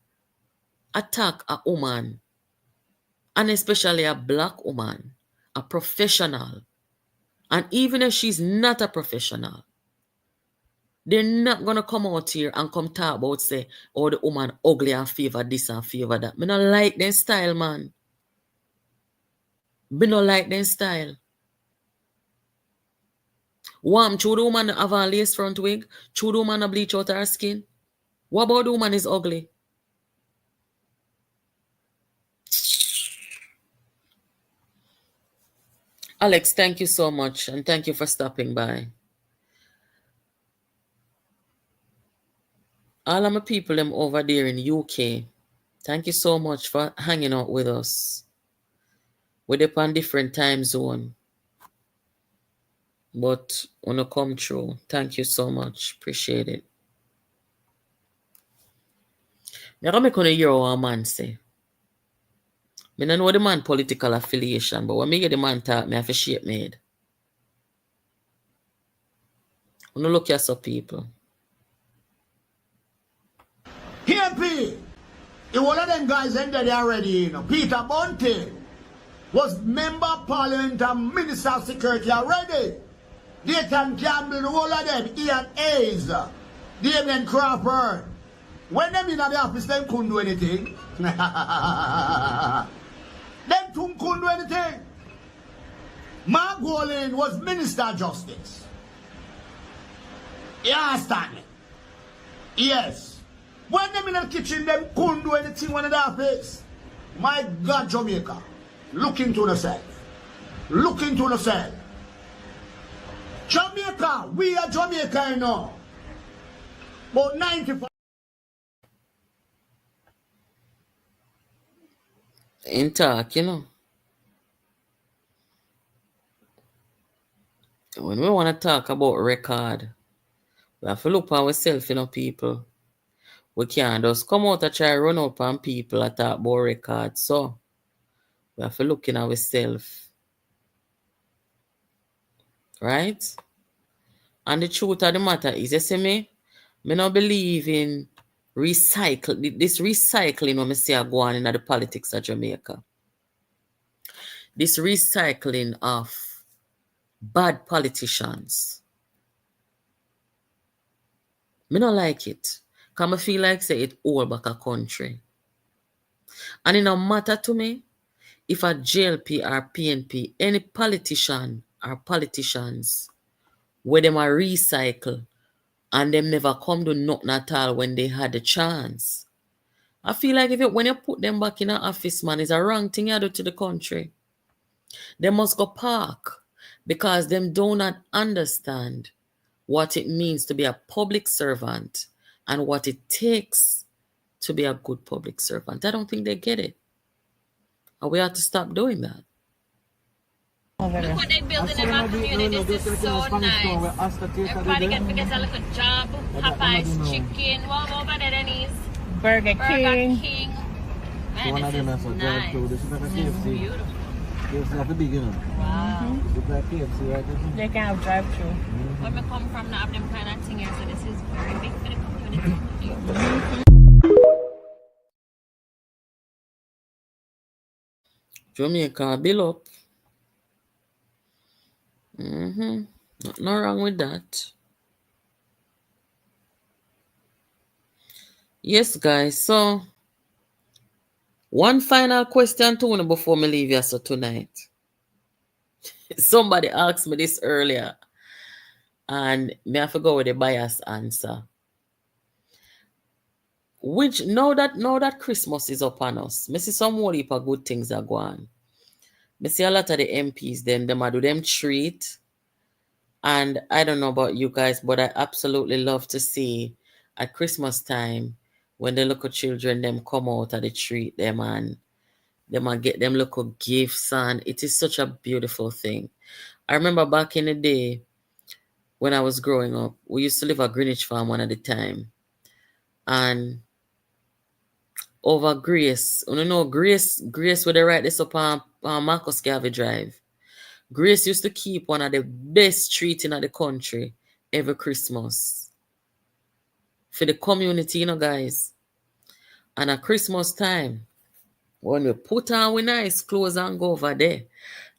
C: attack a woman, and especially a black woman, a professional. And even if she's not a professional, they're not going to come out here and come talk about, say, oh, the woman ugly and favor this and favor that. Me not like their style, man. Me not like their style. Wham, should the woman have a lace front wig? Should the woman bleach out her skin? What about the woman is ugly? Alex, thank you so much, and thank you for stopping by. All of my people them over there in UK, thank you so much for hanging out with us. We're upon different time zone, but when you come through, thank you so much. Appreciate it. I'm going to hear what a man say. I don't know the man political affiliation, but when me get the man talk, me have to shape my head. When you look at some people.
E: PNP, one of them guys ended already, you know. Peter Bunting was member of parliament and minister of security already. Dayton Campbell, the whole of them, Ian Hayes, Damien Crawford. When them in the office, they couldn't do anything. Them two couldn't do anything. Mark Golan was Minister of Justice. You understand me? Yes. When them in the kitchen, them couldn't do anything when in the office. My God, Jamaica. Look into yourself. Look into yourself. Jamaica, we are Jamaica, you know. But 95.
C: In talk, you know. When we want to talk about record, we have to look at ourselves, you know, people. We can't just come out and try run up on people and talk about record. So, we have to look in ourselves. Right? And the truth of the matter is, you see me don't believe in this recycling when I see I go on in the politics of Jamaica. this recycling of bad politicians. Me not like it. Because I feel like say it all back a country. And it no matter to me if a JLP or PNP, any politician or politicians, where them are recycle and them never come do nothing at all when they had the chance. I feel like when you put them back in an office, man, it's a wrong thing you do to the country. They must go park because them do not understand what it means to be a public servant and what it takes to be a good public servant. I don't think they get it. And we have to stop doing that.
F: Look what they build in our community. This is so nice. Everybody get to get a little job. Popeye's chicken. What over there, Denise?
G: Burger King.
F: Man, this is nice. This is beautiful. Wow.
G: They can have drive-through.
F: Where we come from, now have them kind of thing here, so this is very big for the community.
C: Jamaica bill up. Nothing wrong with that. Yes, guys. So, one final question to you before me leave you so tonight. Somebody asked me this earlier, and me have to go with the biased answer. Which now that Christmas is upon us, me see some more heap of good things are going. Me see a lot of the MPs, them I do them treat. And I don't know about you guys, but I absolutely love to see at Christmas time when the little children them come out and they treat them and them and get them little gifts, and it is such a beautiful thing. I remember back in the day when I was growing up, we used to live at Greenwich Farm one at a time. And over Grace, Grace would they write this up on Marcus Garvey Drive. Grace used to keep one of the best treats in the country every Christmas. For the community, guys. And at Christmas time, when we put on we nice clothes and go over there,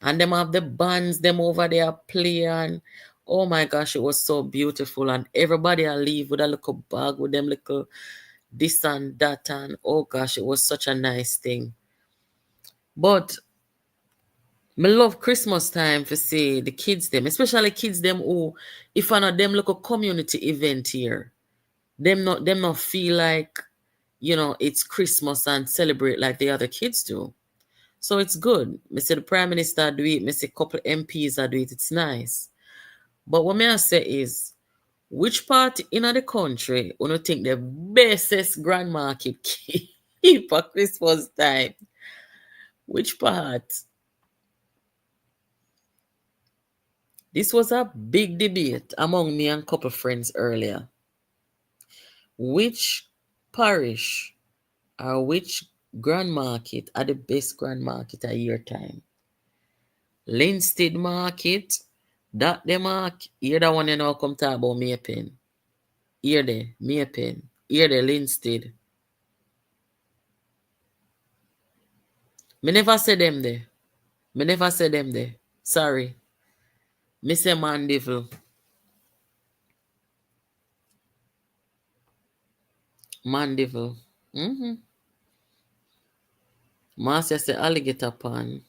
C: and them have the bands, them over there play, and oh my gosh, it was so beautiful. And everybody will leave with a little bag with them little this and that, and oh gosh, it was such a nice thing. But me love Christmas time for see the kids them, especially kids them who, if I know them look a community event here, them not feel like, it's Christmas and celebrate like the other kids do. So it's good. Me see the Prime Minister do it, me see a couple MPs do it, it's nice. But what me I say is, which part in the country you think the bestest grand market keep for Christmas time? Which part? This was a big debate among me and a couple friends earlier. Which parish or which grand market are the best grand market at year time? Linstead Market, that the mark, here the one come talk about Maypen. Here the Maypen, here the Linstead. Me never say them there. Sorry. Me say Mandeville. Marcia say Alligator Pond.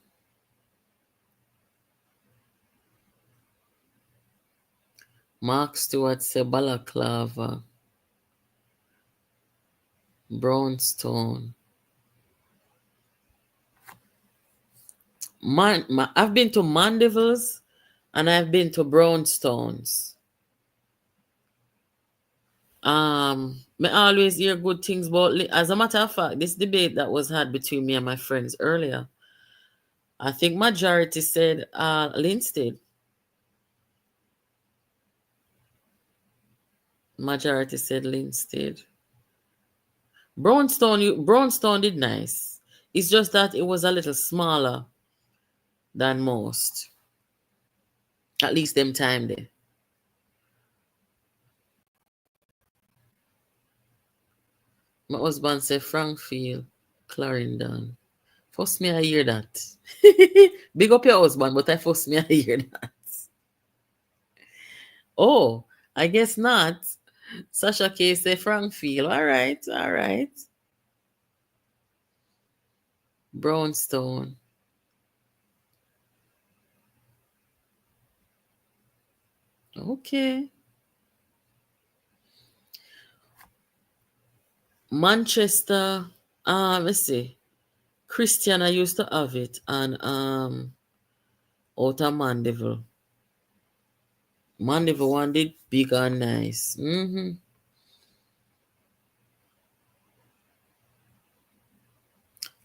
C: Mark Stewart say Balaclava. Brownstone. I've been to Mandeville's and I've been to Brownstones. Me always hear good things about. As a matter of fact, this debate that was had between me and my friends earlier, I think majority said Linstead. Majority said Linstead. Brownstone did nice. It's just that it was a little smaller than most. At least them time there. My husband said Frankfield, Clarendon. First me I hear that. Big up your husband, but I first me I hear that. Oh, I guess not. Sasha K say Frankfield. All right, all right. Brownstone. Okay. Manchester. Let's see. Christiana used to have it, and out of Mandeville. Mandeville one did big and nice.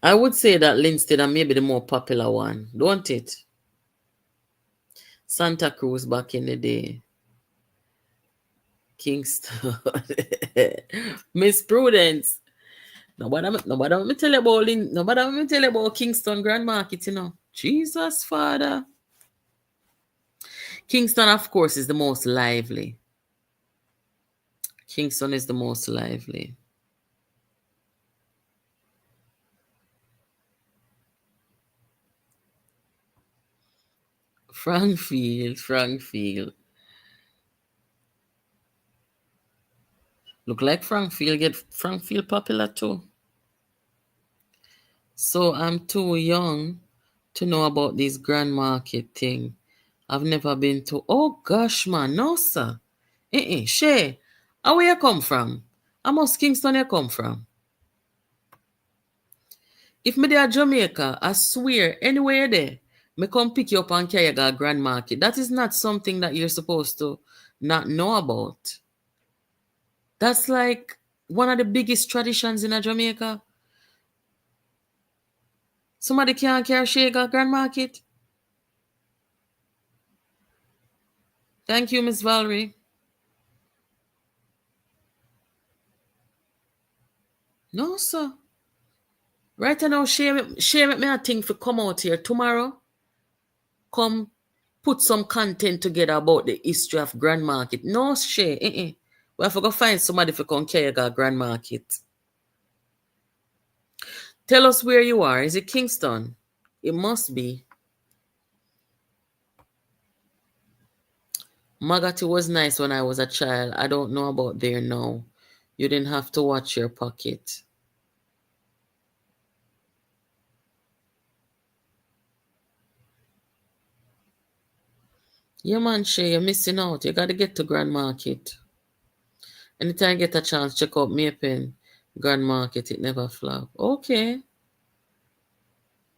C: I would say that Linstead are maybe the more popular one, don't it? Santa Cruz back in the day. Kingston. Miss Prudence. Nobody let me tell you about Kingston Grand Market, you know. Jesus, Father. Kingston, of course, is the most lively. Kingston is the most lively. Frankfield. Look like Frankfield popular too. So I'm too young to know about this grand market thing. I've never been to. Oh gosh, man, no sir. Shay, where you come from? How much Kingston you come from? If me there Jamaica, I swear, anywhere there, me come pick you up and carry you to grand market. That is not something that you're supposed to not know about. That's like one of the biggest traditions in a Jamaica. Somebody can't carry Shay to grand market. Thank you, Miss Valerie. No, sir. Right now, Shay make me a thing for come out here tomorrow. Come put some content together about the history of Grand Market. No, Shay. We have to go find somebody for come carry a Grand Market. Tell us where you are. Is it Kingston? It must be. Magati was nice when I was a child. I don't know about there now. You didn't have to watch your pocket. Yeah, man, Shay, you're missing out. You got to get to Grand Market. Anytime you get a chance, check out Maypen Grand Market. It never flop. Okay.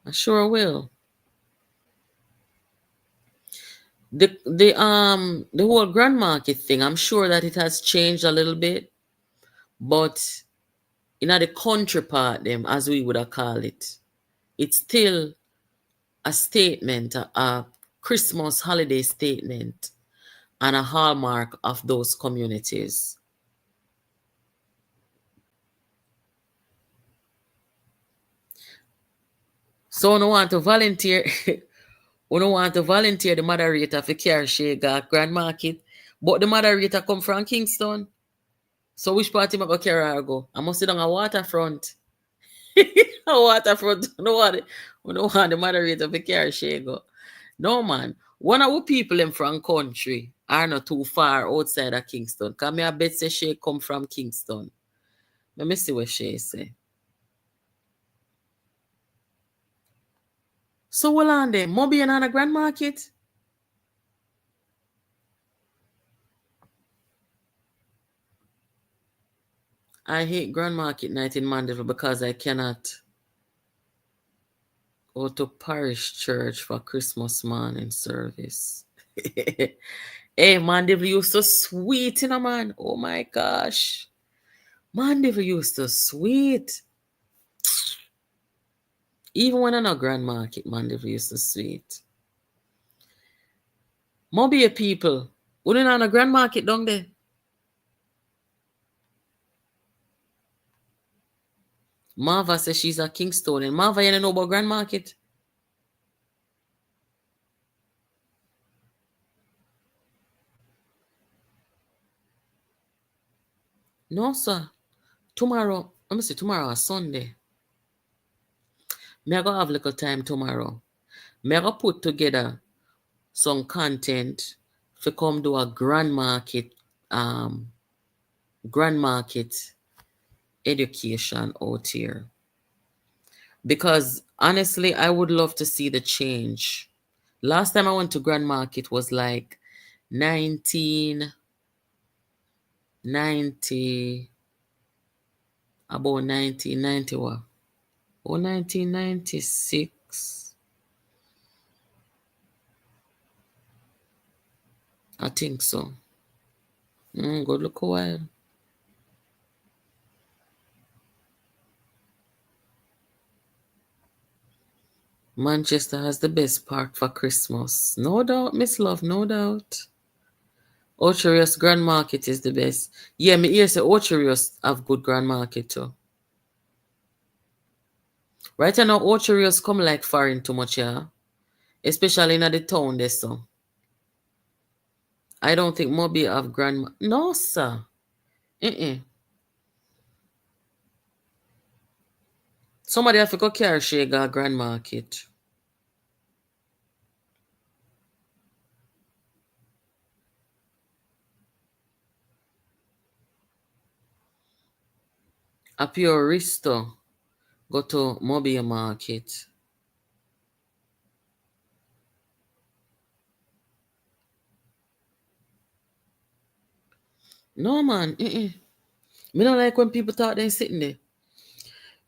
C: I sure will. The whole Grand Market thing, I'm sure that it has changed a little bit. But in the country part, them, as we would have called it, it's still a statement, a Christmas holiday statement, and a hallmark of those communities. So I don't want to volunteer. We don't want to volunteer the moderator for carry Shay to Grand Market, but the moderator come from Kingston. So which party am I go carry her go? I must sit on a waterfront. A waterfront. We don't want the moderator for carry Shay go. No, man. One of our people in from country are not too far outside of Kingston. Because I bet say Shay come from Kingston. Let me see what Shay say. So well on there. Moby and on a Grand Market? I hate Grand Market night in Mandeville because I cannot go to parish church for Christmas morning service. Hey, Mandeville used to sweet, you know, man. Oh my gosh. Mandeville used to sweet. Even when I'm not Grand Market, Mandeville used to sweet. Moby people, wouldn't on a Grand Market down there? Marva says she's a Kingston. And Marva, you don't know about Grand Market? No, sir. Tomorrow, let me see, tomorrow is Sunday. Me I go have little time tomorrow. Me I go put together some content to come do a grand market education out here. Because honestly, I would love to see the change. Last time I went to grand market was like 1990, about 1990 what? Or 1996. I think so. Good look a while. Manchester has the best park for Christmas. No doubt, Miss Love, no doubt. Ocherius Grand Market is the best. Yeah, me hear say Ocherius have good Grand Market too. Right now, Ocherius come like foreign too much, yeah. Especially in the town there, so. I don't think Moby have Grand... No, sir. Somebody have to go carry Shega Grand Market. A pure Risto go to Moby Market. No, man. Me don't like when people talk they sitting there.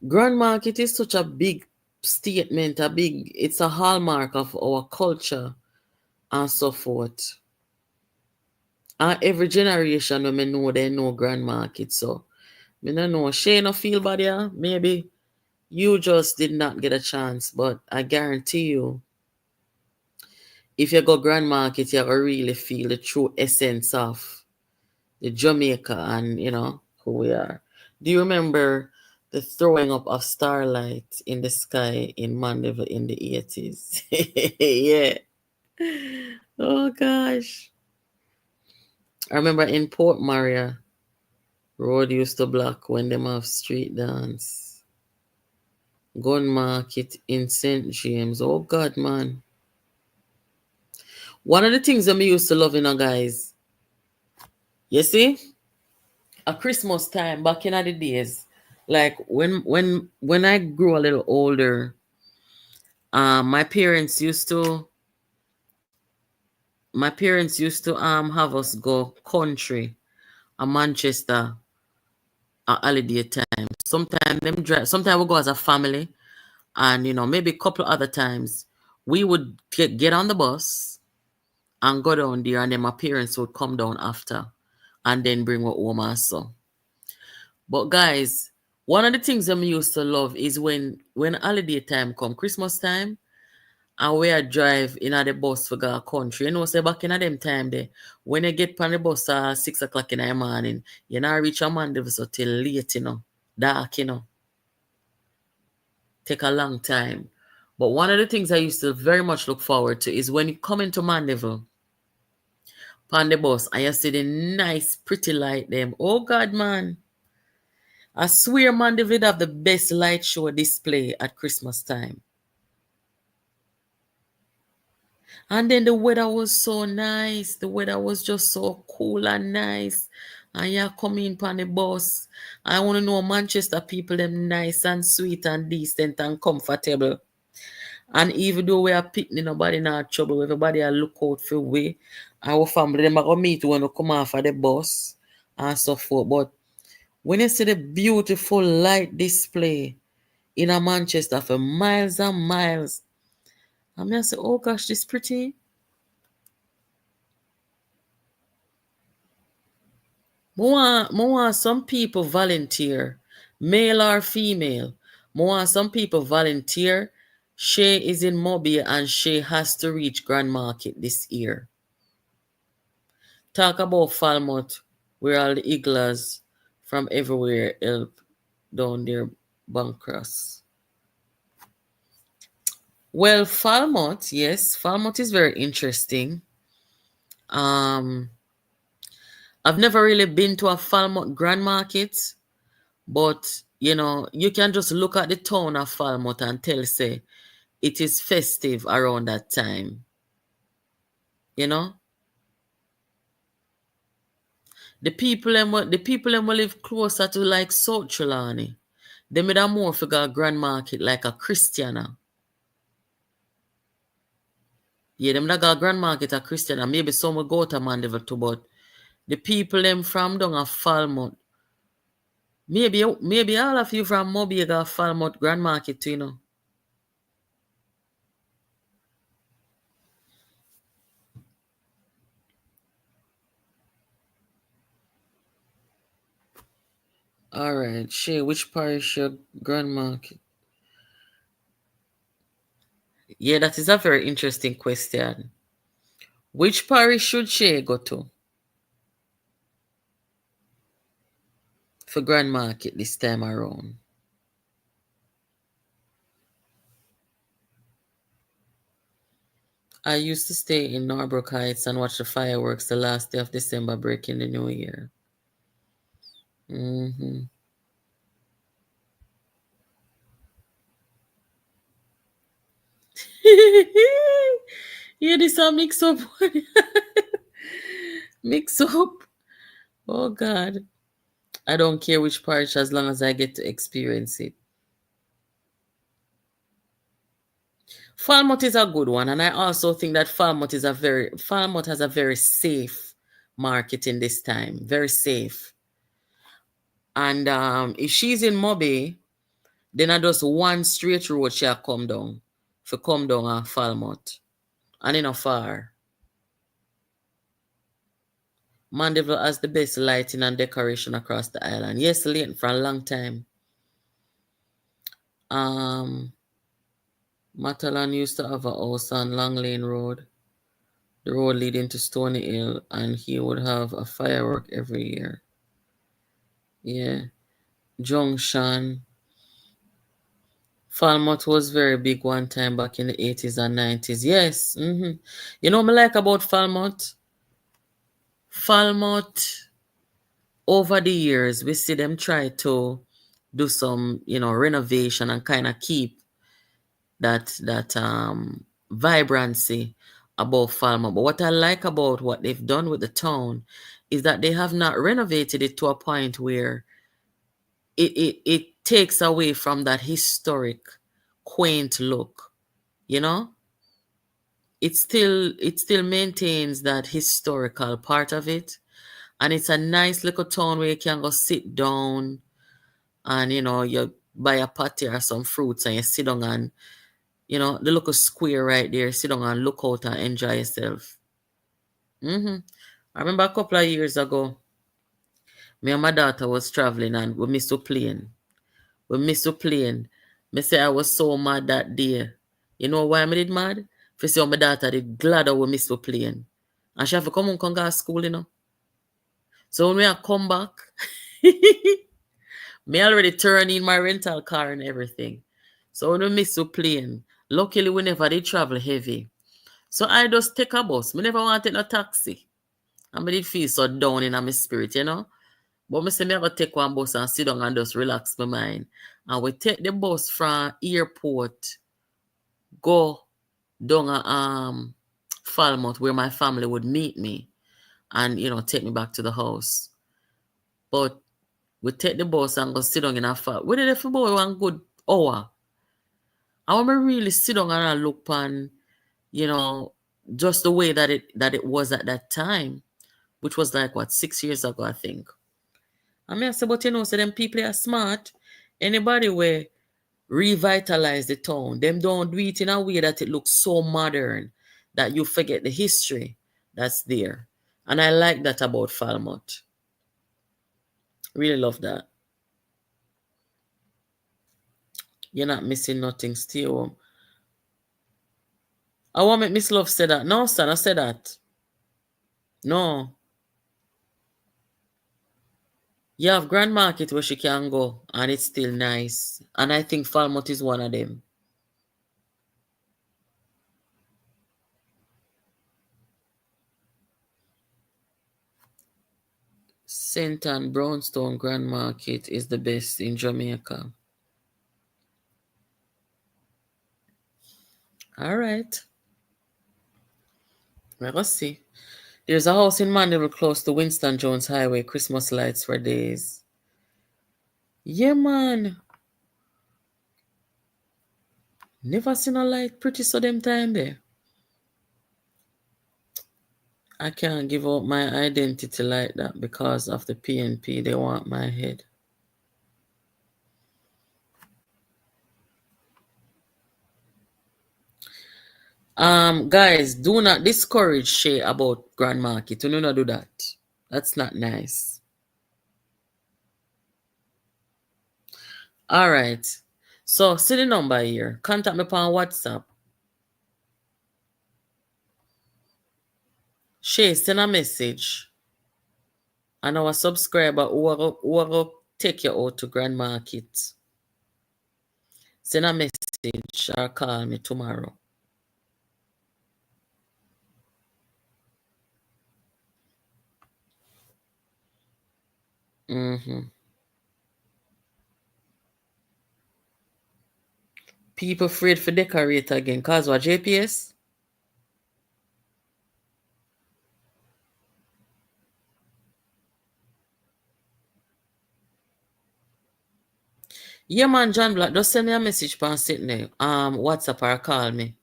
C: Grand Market is such a big statement, it's a hallmark of our culture and so forth. And every generation when me know they know Grand Market, so me don't know. Shay no feel bad, yeah? Maybe you just did not get a chance, but I guarantee you, if you go Grand Market, you will really feel the true essence of the Jamaica and, who we are. Do you remember the throwing up of starlight in the sky in Mandeville in the 80s? Yeah. Oh, gosh. I remember in Port Maria, road used to block when them have street dance. Gun Market in St. James. Oh, God, man. One of the things that me used to love, guys, you see, at Christmas time, back in the days, like when I grew a little older, my parents used to have us go country a Manchester at holiday time. Sometimes we go as a family, and maybe a couple other times we would get on the bus and go down there, and then my parents would come down after and then bring what home also. But guys, one of the things that I used to love is when holiday time come, Christmas time, and we are drive in the bus for go country. Say back in them time there, when you get on the bus at 6 o'clock in the morning, you not reach a Mandeville so till late, dark, take a long time. But one of the things I used to very much look forward to is when you come into Mandeville on the bus and you see the nice, pretty light them. Oh God, man. I swear Mandeville have the best light show display at Christmas time. And then the weather was so nice. The weather was just so cool and nice. And you come in on the bus. I want to know Manchester people, them nice and sweet and decent and comfortable. And even though we are picking nobody not trouble, everybody are look out for we. Our family, them are going to meet when we come off of the bus and so forth. But when you see the beautiful light display in a Manchester for miles and miles, I mean, I say, oh gosh, this pretty. More some people volunteer, male or female. More some people volunteer. Shay is in Mobile and Shay has to reach Grand Market this year. Talk about Falmouth, where all the Eaglers from everywhere help down there, Bancross. Well, Falmouth, yes, Falmouth is very interesting. I've never really been to a Falmouth Grand Market, but you know, you can just look at the town of Falmouth and tell, say, it is festive around that time. You know? The people them will live closer to like South Trelawney. They made a more figure a Grand Market like a Christiana. Yeah, them that got Grand Market a Christiana. Maybe some will go to Mandeville too, but the people them from down a Falmouth. Maybe all of you from Mobile got Falmouth Grand Market too, you know. Alright, Shay, which parish your Grand Market? Yeah, that is a very interesting question. Which parish should Shay go to for Grand Market this time around? I used to stay in Norbrook Heights and watch the fireworks the last day of December breaking the new year. Mm-hmm. Yeah, this a mix up. Mix up. Oh God. I don't care which parish as long as I get to experience it. Falmouth is a good one, and I also think that Falmouth has a very safe market in this time. Very safe. And if she's in Moby, then I just one straight road she'll come down. For come down on Falmouth. And in a far. Mandeville has the best lighting and decoration across the island. Yes, Leighton for a long time. Matalan used to have a house on Long Lane Road, the road leading to Stony Hill, and he would have a firework every year. Yeah. Junction. Falmouth was very big one time back in the 80s and 90s. Yes. Mm-hmm. You know what I like about Falmouth? Falmouth, over the years, we see them try to do some, renovation and kind of keep that vibrancy about Falmouth. But what I like about what they've done with the town is that they have not renovated it to a point where it takes away from that historic, quaint look. You know? It still maintains that historical part of it. And it's a nice little town where you can go sit down and, you buy a patty or some fruits and you sit down and, the little square right there, sit down and look out and enjoy yourself. I remember a couple of years ago, me and my daughter was traveling and we missed a plane. Me say I was so mad that day. You know why I did mad? For see how my daughter did glad that we missed a plane. And she have to come and go to school, So when I come back, me already turn in my rental car and everything. So when we miss a plane, luckily we never did travel heavy. So I just take a bus. Me never want to take no taxi. And I did feel so down in my spirit, But me say me ever take one bus and sit down and just relax my mind. And we take the bus from airport, go down a Falmouth where my family would meet me and, take me back to the house. But we take the bus and go sit down in a Falmouth. We did it for about 1 good hour. I want to really sit down and I look on, just the way that it was at that time, which was like, 6 years ago, I think. I mean, I say, but so them people are smart. Anybody will revitalize the town. Them don't do it in a way that it looks so modern that you forget the history that's there. And I like that about Falmouth. Really love that. You're not missing nothing. Stay home. I want to make Miss Love say that. No, son, I said that. No. You have Grand Market where she can go and it's still nice. And I think Falmouth is one of them. St. Ann Brownstone Grand Market is the best in Jamaica. All right. Well, let's see. There's a house in Mandeville close to Winston Jones Highway. Christmas lights for days. Yeah, man. Never seen a light pretty so them time there. I can't give out my identity like that because of the PNP. They want my head. Guys, do not discourage Shay about Grand Market. Do not do that. That's not nice. All right. So, see the number here. Contact me on WhatsApp. Shay, send a message. And our subscriber who will take you out to Grand Market. Send a message or call me tomorrow. People afraid for decorate again. Cause what, JPS? Yeah, man, John Black. Just send me a message on sitting there. WhatsApp or call me.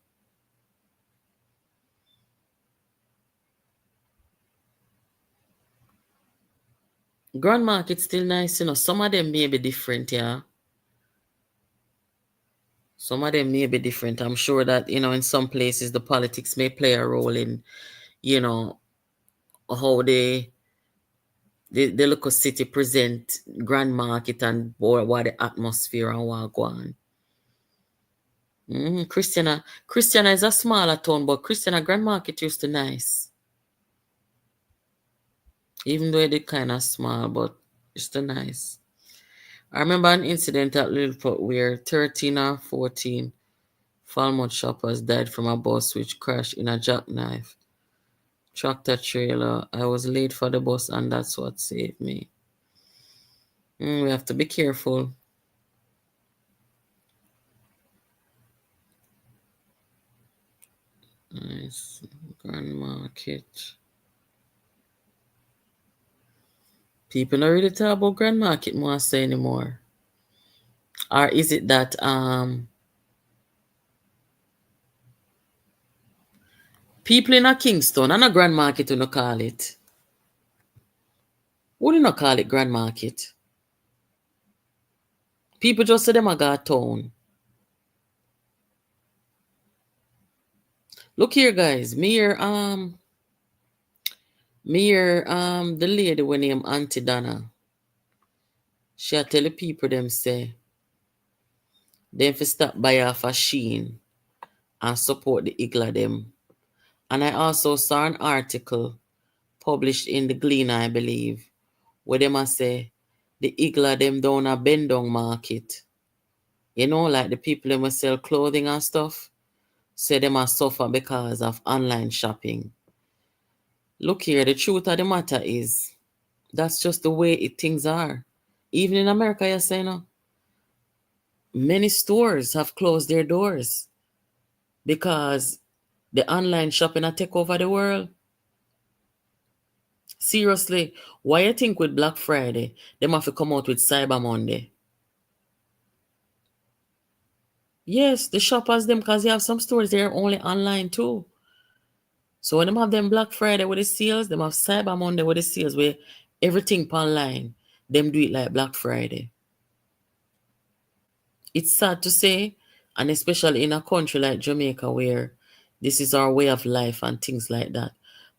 C: Grand Market still nice, you know. Some of them may be different, yeah. Some of them may be different. I'm sure that, you know, in some places the politics may play a role in, you know, how the local city present Grand Market and what the atmosphere and what go on. Christiana is a smaller town, but Christiana Grand Market used to nice. Even though it kind of small, but it's still nice. I remember an incident at Lilliput where 13 or 14 Falmouth shoppers died from a bus which crashed in a jackknife tractor trailer. I was late for the bus and that's what saved me. We have to be careful. Nice. Grand Market. People don't really talk about Grand Market more say anymore. Or is it that people in a Kingston and a Grand Market you no call it? What do you not call it Grand Market? People just say them a go town. Look here, guys. Me here, the lady when named Auntie Donna. She a tell the people them say them fi stop buy off a Shein and support the Igla them. And I also saw an article published in the Gleaner, I believe, where them a say the Igla them down a Bendong market. You know, like the people them sell clothing and stuff. Say them a suffer because of online shopping. Look here, the truth of the matter is that's just the way things are. Even in America, you say, no? Many stores have closed their doors because the online shopping has taken over the world. Seriously, why you think with Black Friday, they have to come out with Cyber Monday? Yes, the shoppers them, because you have some stores they're only online too. So when they have them Black Friday with the sales, they have Cyber Monday with the sales where everything online, them do it like Black Friday. It's sad to say, and especially in a country like Jamaica where this is our way of life and things like that.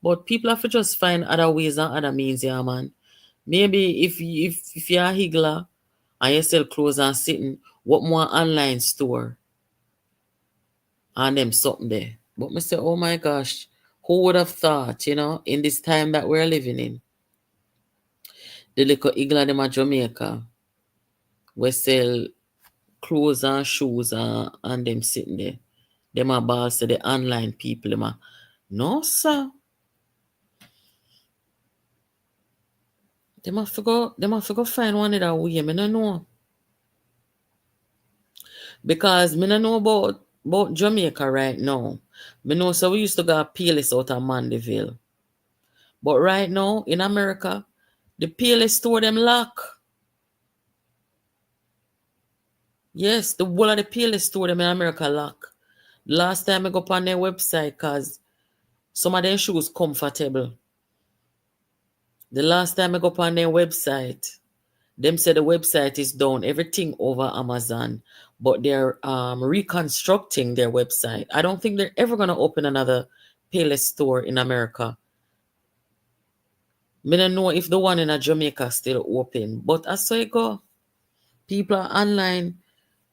C: But people have to just find other ways and other means, yeah, man. Maybe if you're a higgler and you sell clothes and sitting, what more online store? And them something there. But me say, oh my gosh, who would have thought, you know, in this time that we're living in, the little higgler them at Jamaica, we sell clothes and shoes and them sitting there. Them are balls to the online people. Them are, no, sir. They must go find one of that way. I don't know. Because I don't know about Jamaica right now. I know so we used to go PLS out of Mandeville. But right now in America, the PLS store them lock. Yes, the whole of the PLS store them in America lock. Last time I go on their website because some of their shoes comfortable. The last time I go on their website, them say the website is down, everything over Amazon, but they're reconstructing their website. I don't think they're ever going to open another Payless store in America. I don't know if the one in Jamaica still open, but I saw it go. People are online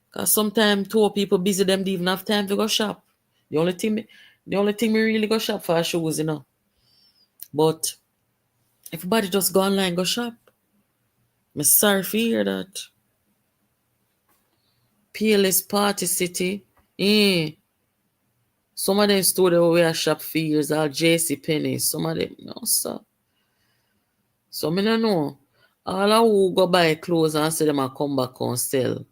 C: because sometimes two people busy, them don't even have time to go shop. The only thing we really go shop for shoes, you know. But everybody just go online, go shop. I'm sorry for hear that. PLS Party City. Some of them store there where I shop for years, all JC Penney. Some of them, no, sir. So I don't know. All of who go buy clothes and say them a come back and sell.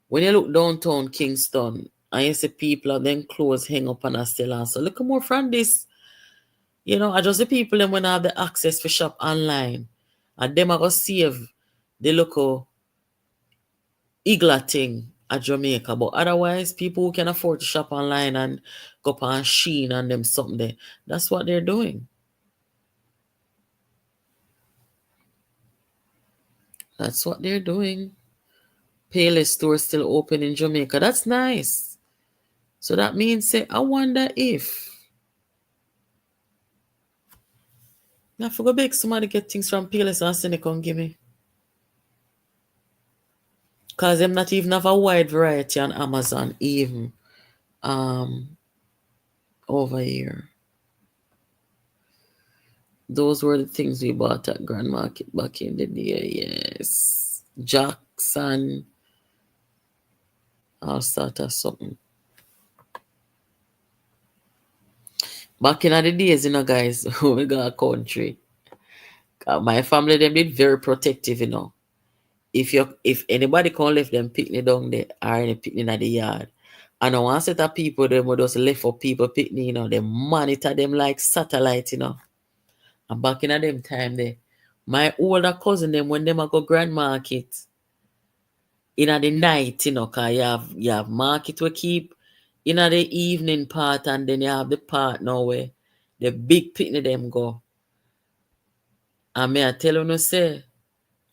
C: When you look downtown Kingston, and you see people of them clothes hang up and a sell and so look more from this. You know, I just the people them when I have the access for shop online. And them I go save the local Igla thing at Jamaica. But otherwise, people who can afford to shop online and go up on Shein and them something there, that's what they're doing. That's what they're doing. Payless store still open in Jamaica. That's nice. So that means, say, I wonder if I forgot beg somebody get things from Payless and send it come give me. Because them not even have a wide variety on Amazon even over here. Those were the things we bought at Grand Market back in the day, yes. Jackson, all sort of something. Back in the days, you know, guys, when we got a country, my family, them did very protective, you know. If anybody can left them picnic down there or any picnic at the yard, and one set of people, them would just left for people picnic, you know, they monitor them like satellite, you know. And back in them time there, my older cousin them when them a go Grand Market in the night, you know, cause you have market we keep in the evening part, and then you have the part now where the big picnic them go. And me I tell you no say,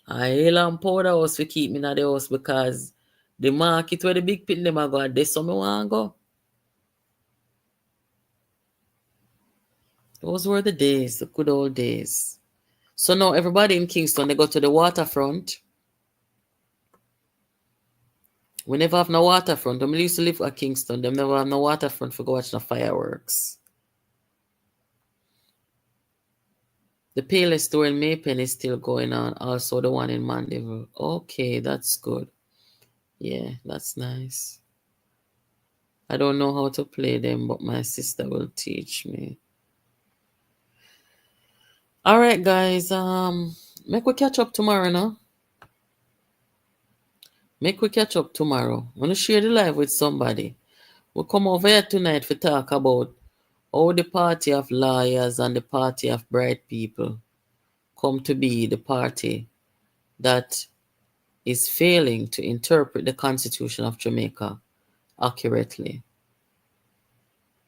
C: I hell and powder house we keep me in the house because the market where the big picnic them a go, that's where me want to go. Those were the days, the good old days. So now everybody in Kingston, they go to the waterfront. We never have no waterfront. When we used to live at Kingston, they never have no waterfront for go watch the fireworks. The Payless store in Maypen is still going on. Also the one in Mandeville. Okay, that's good. Yeah, that's nice. I don't know how to play them, but my sister will teach me. All right, guys. Make we catch up tomorrow, no? Make we catch up tomorrow. I want to share the live with somebody. We'll come over here tonight to talk about how the party of lawyers and the party of bright people come to be the party that is failing to interpret the Constitution of Jamaica accurately.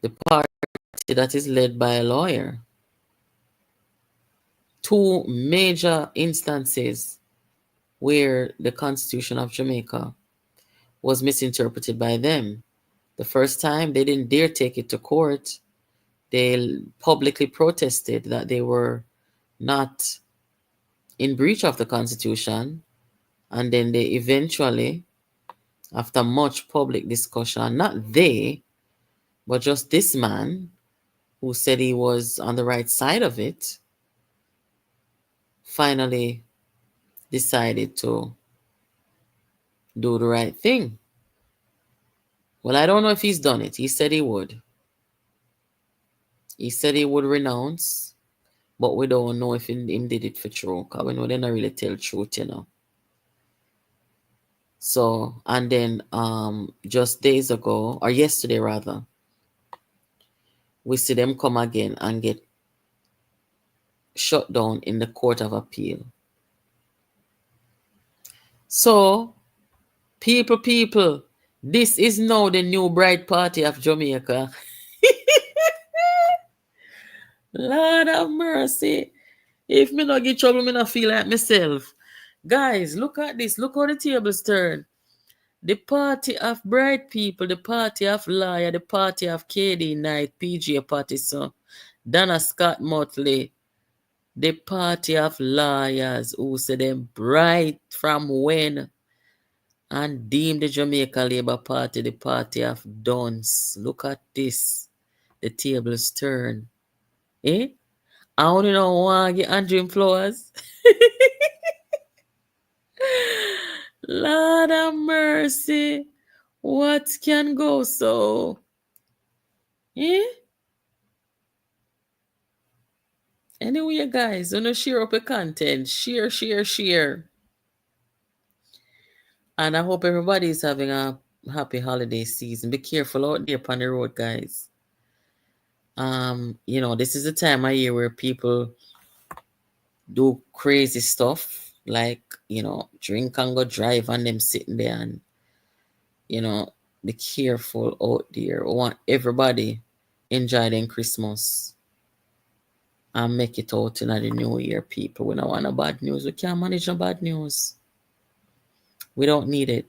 C: The party that is led by a lawyer. Two major instances where the Constitution of Jamaica was misinterpreted by them. The first time, they didn't dare take it to court. They publicly protested that they were not in breach of the Constitution. And then they eventually, after much public discussion, not they, but just this man who said he was on the right side of it, finally decided to do the right thing. Well, I don't know if he's done it. He said he would. He said he would renounce. But we don't know if him did it for true, because we know they don't really tell truth, you know. So, and then just days ago, or yesterday rather, we see them come again and get shut down in the Court of Appeal. So, people, this is now the new bride party of Jamaica. Lord have mercy. If me not get trouble, me not feel like myself. Guys, look at this. Look how the tables turn. The party of bride people, the party of lawyer, the party of KD Knight, PJ Pattison, Donna Scott Motley, the party of lawyers who say them bright from when, and deem the Jamaica Labour Party the party of dons. Look at this. The tables turn. Eh? I only know one get Andrew Flowers. Lord have mercy. What can go so? Eh? Anyway, guys, you know, share up your content. Share. And I hope everybody is having a happy holiday season. Be careful out there upon the road, guys. You know, this is the time of year where people do crazy stuff, like, you know, drink and go drive and them sitting there, and, you know, be careful out there. I want everybody enjoy their Christmas and make it out in the new year, people. We don't want no bad news. We can't manage no bad news. We don't need it.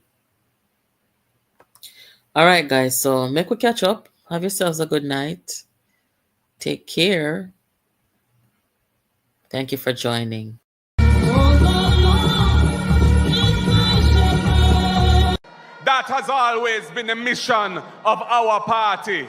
C: All right, guys. So make we catch up. Have yourselves a good night. Take care. Thank you for joining.
A: That has always been the mission of our party.